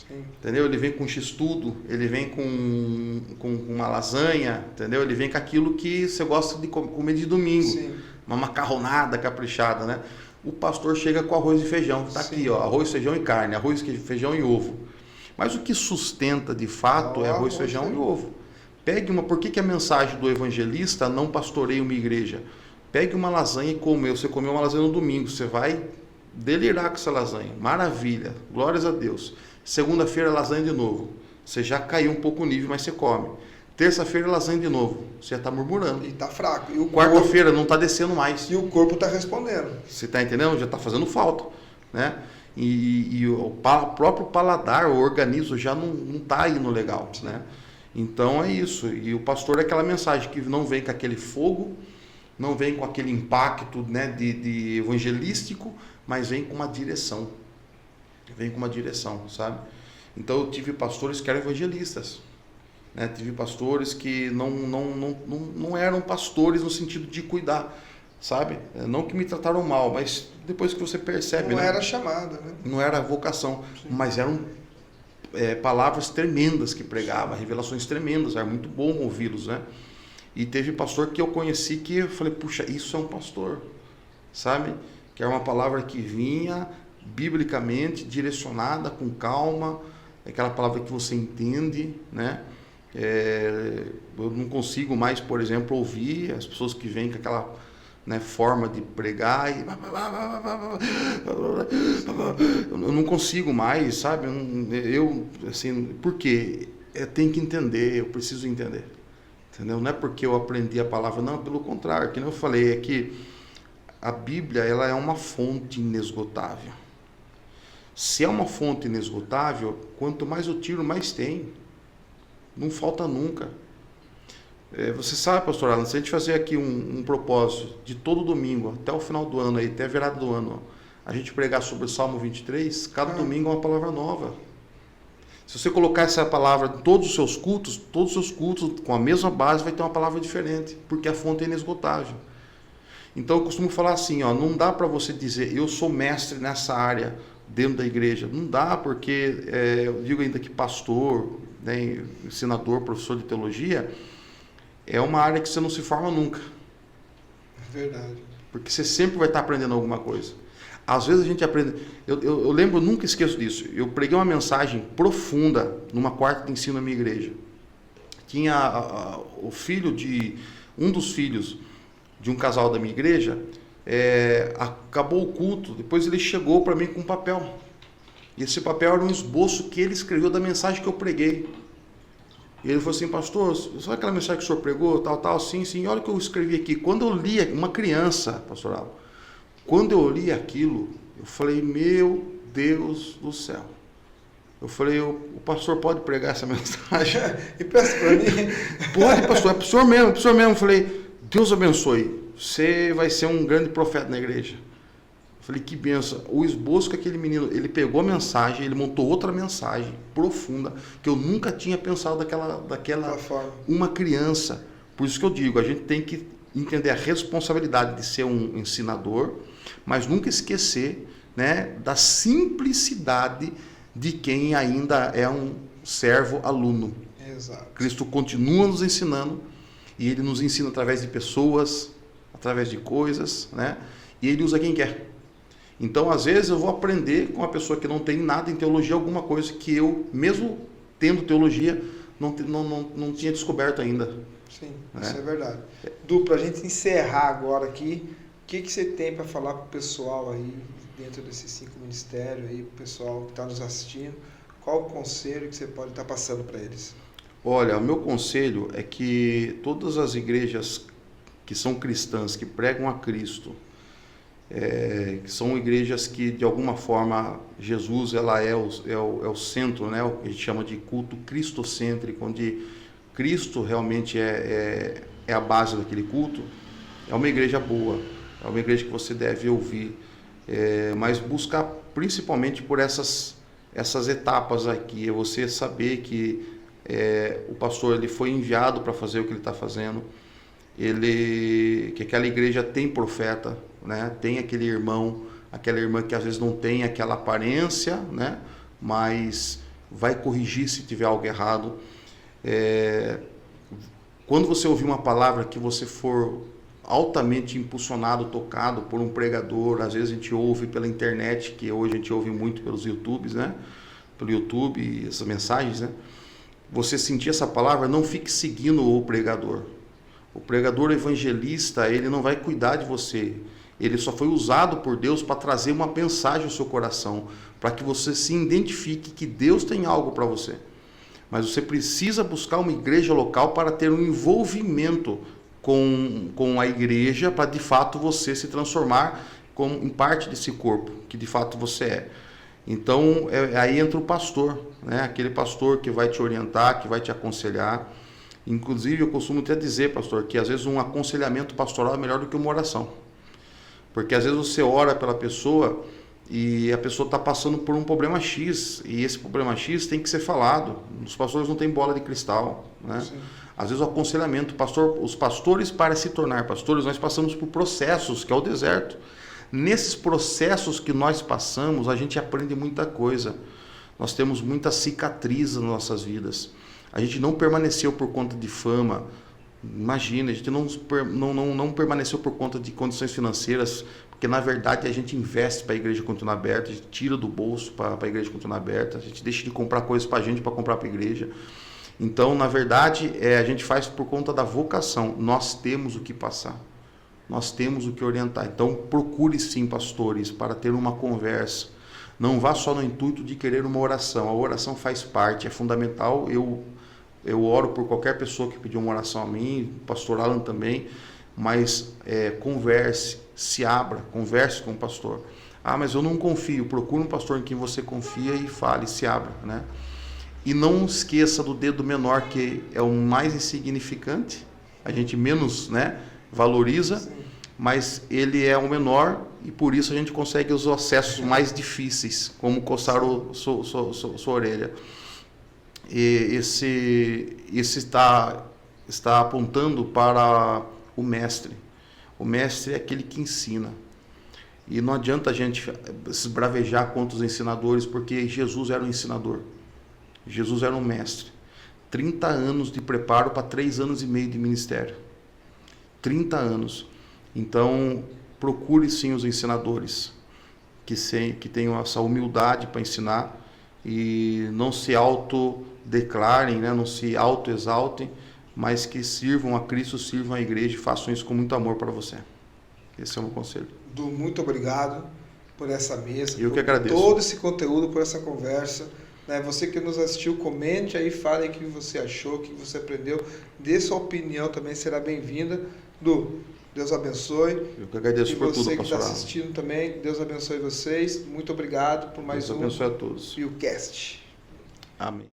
Sim. Entendeu? Ele vem com x-tudo, ele vem com uma lasanha, entendeu? Ele vem com aquilo que você gosta de comer de domingo. Sim. Uma macarronada caprichada, né? o pastor chega com arroz e feijão, que está aqui, ó, arroz, feijão e carne, arroz, feijão e ovo. Mas o que sustenta de fato é arroz, feijão e ovo. Pegue por que a mensagem do evangelista não pastoreia uma igreja? Pegue uma lasanha e comeu. Você comeu uma lasanha no domingo, você vai delirar com essa lasanha. Maravilha, glórias a Deus. Segunda-feira, lasanha de novo. Você já caiu um pouco o nível, mas você come. Terça-feira, lasanha de novo. Você já está murmurando. E está fraco. Quarta-feira, não está descendo mais. E o corpo está respondendo. Você está entendendo? Já está fazendo falta, né? E o próprio paladar, o organismo já não está indo legal, né? Então é isso. E o pastor é aquela mensagem que não vem com aquele fogo, não vem com aquele impacto, né, de evangelístico, mas vem com uma direção. Vem com uma direção, sabe? Então eu tive pastores que eram evangelistas, né? Tive pastores que não eram pastores no sentido de cuidar, sabe? Não que me trataram mal, mas depois que você percebe... Não né? era chamada, né? Não era vocação, sim, mas eram palavras tremendas que pregava, revelações tremendas, era muito bom ouvi-los, né? E teve pastor que eu conheci que eu falei, puxa, isso é um pastor, sabe? Que era uma palavra que vinha biblicamente, direcionada, com calma, aquela palavra que você entende, né? Eu não consigo mais, por exemplo, ouvir as pessoas que vêm com aquela, né, forma de pregar e... eu não consigo mais, sabe? Eu assim, por quê? Eu tenho que entender, eu preciso entender, entendeu? Não é porque eu aprendi a palavra, não, pelo contrário, que eu falei, é que a Bíblia, ela é uma fonte inesgotável. Se é uma fonte inesgotável, quanto mais eu tiro, mais tem. Não falta nunca. Você sabe, pastor Alan, se a gente fazer aqui um propósito de todo domingo, até o final do ano, aí, até a virada do ano, a gente pregar sobre o Salmo 23, cada domingo é uma palavra nova. Se você colocar essa palavra em todos os seus cultos com a mesma base vai ter uma palavra diferente, porque a fonte é inesgotável. Então eu costumo falar assim, ó, não dá para você dizer, eu sou mestre nessa área dentro da igreja. Não dá, porque eu digo ainda que pastor, né, ensinador, professor de teologia, é uma área que você não se forma nunca. É verdade. Porque você sempre vai estar aprendendo alguma coisa. Às vezes a gente aprende... Eu lembro, nunca esqueço disso. Eu preguei uma mensagem profunda numa quarta de ensino na minha igreja. Tinha o filho de... Um dos filhos de um casal da minha igreja, acabou o culto, depois ele chegou para mim com um papel. E esse papel era um esboço que ele escreveu da mensagem que eu preguei. E ele falou assim, pastor, sabe aquela mensagem que o senhor pregou, tal, sim, olha o que eu escrevi aqui. Quando eu li, uma criança, pastoral, quando eu li aquilo, eu falei, meu Deus do céu. Eu falei, o pastor pode pregar essa mensagem? E peça para mim. Pode, pastor, é para o senhor mesmo, Eu falei, Deus abençoe, você vai ser um grande profeta na igreja. Eu falei, que benção. O esboço que aquele menino, ele pegou a mensagem, ele montou outra mensagem profunda, que eu nunca tinha pensado daquela forma. Uma criança. Por isso que eu digo, a gente tem que entender a responsabilidade de ser um ensinador, mas nunca esquecer, né, da simplicidade de quem ainda é um servo aluno. Exato. Cristo continua nos ensinando, e ele nos ensina através de pessoas, através de coisas, né? E ele usa quem quer. Então, às vezes, eu vou aprender com uma pessoa que não tem nada em teologia, alguma coisa que eu, mesmo tendo teologia, não tinha descoberto ainda. Sim, isso é verdade. Du, para a gente encerrar agora aqui, o que você tem para falar para o pessoal aí, dentro desses 5 ministérios, aí, para o pessoal que está nos assistindo? Qual o conselho que você pode estar passando para eles? Olha, o meu conselho é que todas as igrejas que são cristãs, que pregam a Cristo, que são igrejas que, de alguma forma, Jesus ela é o centro, né? O que a gente chama de culto cristocêntrico, onde Cristo realmente é a base daquele culto. É uma igreja boa, é uma igreja que você deve ouvir, mas buscar principalmente por essas etapas aqui, é você saber que o pastor ele foi enviado para fazer o que ele está fazendo, que aquela igreja tem profeta, né? Tem aquele irmão, aquela irmã que às vezes não tem aquela aparência, né? Mas vai corrigir se tiver algo errado. Quando você ouvir uma palavra que você for altamente impulsionado, tocado por um pregador, às vezes a gente ouve pela internet, que hoje a gente ouve muito pelos YouTubes, né? Pelo YouTube, essas mensagens, né? Você sentir essa palavra, não fique seguindo o pregador. O pregador evangelista, ele não vai cuidar de você. Ele só foi usado por Deus para trazer uma mensagem ao seu coração, para que você se identifique que Deus tem algo para você. Mas você precisa buscar uma igreja local para ter um envolvimento com a igreja, para de fato você se transformar em parte desse corpo, que de fato você é. Então, aí entra o pastor, né? Aquele pastor que vai te orientar, que vai te aconselhar. Inclusive, eu costumo até dizer, pastor, que às vezes um aconselhamento pastoral é melhor do que uma oração. Porque às vezes você ora pela pessoa e a pessoa está passando por um problema X, e esse problema X tem que ser falado. Os pastores não têm bola de cristal, né? Sim. Às vezes o aconselhamento, os pastores, para se tornar pastores, nós passamos por processos, que é o deserto. Nesses processos que nós passamos, a gente aprende muita coisa. Nós temos muitas cicatrizes nas nossas vidas. A gente não permaneceu por conta de fama. Imagina, a gente não permaneceu por conta de condições financeiras, porque na verdade a gente investe para a igreja continuar aberta, a gente tira do bolso para a igreja continuar aberta, a gente deixa de comprar coisas para a gente para comprar para a igreja. Então, na verdade, a gente faz por conta da vocação. Nós temos o que passar. Nós temos o que orientar. Então, procure sim, pastores, para ter uma conversa. Não vá só no intuito de querer uma oração. A oração faz parte, é fundamental. Eu oro por qualquer pessoa que pediu uma oração a mim, pastor Alan também, mas converse, se abra, converse com o pastor. Ah, mas eu não confio. Procure um pastor em quem você confia e fale, se abra, né? E não esqueça do dedo menor, que é o mais insignificante, a gente menos, né, valoriza. Sim. Mas ele é o menor e por isso a gente consegue os acessos mais difíceis, como coçar sua orelha. E esse está apontando para o mestre. O mestre é aquele que ensina. E não adianta a gente se bravejar contra os ensinadores, porque Jesus era um ensinador. Jesus era um mestre. 30 anos de preparo para 3 anos e meio de ministério. 30 anos. Então, procure sim os ensinadores que tenham essa humildade para ensinar e não se autodeclarem, né? Não se autoexaltem, mas que sirvam a Cristo, sirvam a igreja e façam isso com muito amor para você. Esse é o meu conselho. Muito obrigado por essa mesa, eu por que agradeço. Todo esse conteúdo, por essa conversa. Você que nos assistiu, comente aí, fale o que você achou, o que você aprendeu, dê sua opinião, também será bem-vinda. Deus abençoe. Eu que agradeço por tudo, pastor. E você que está assistindo também, Deus abençoe vocês. Muito obrigado por mais Deus abençoe a todos. Viewcast. Amém.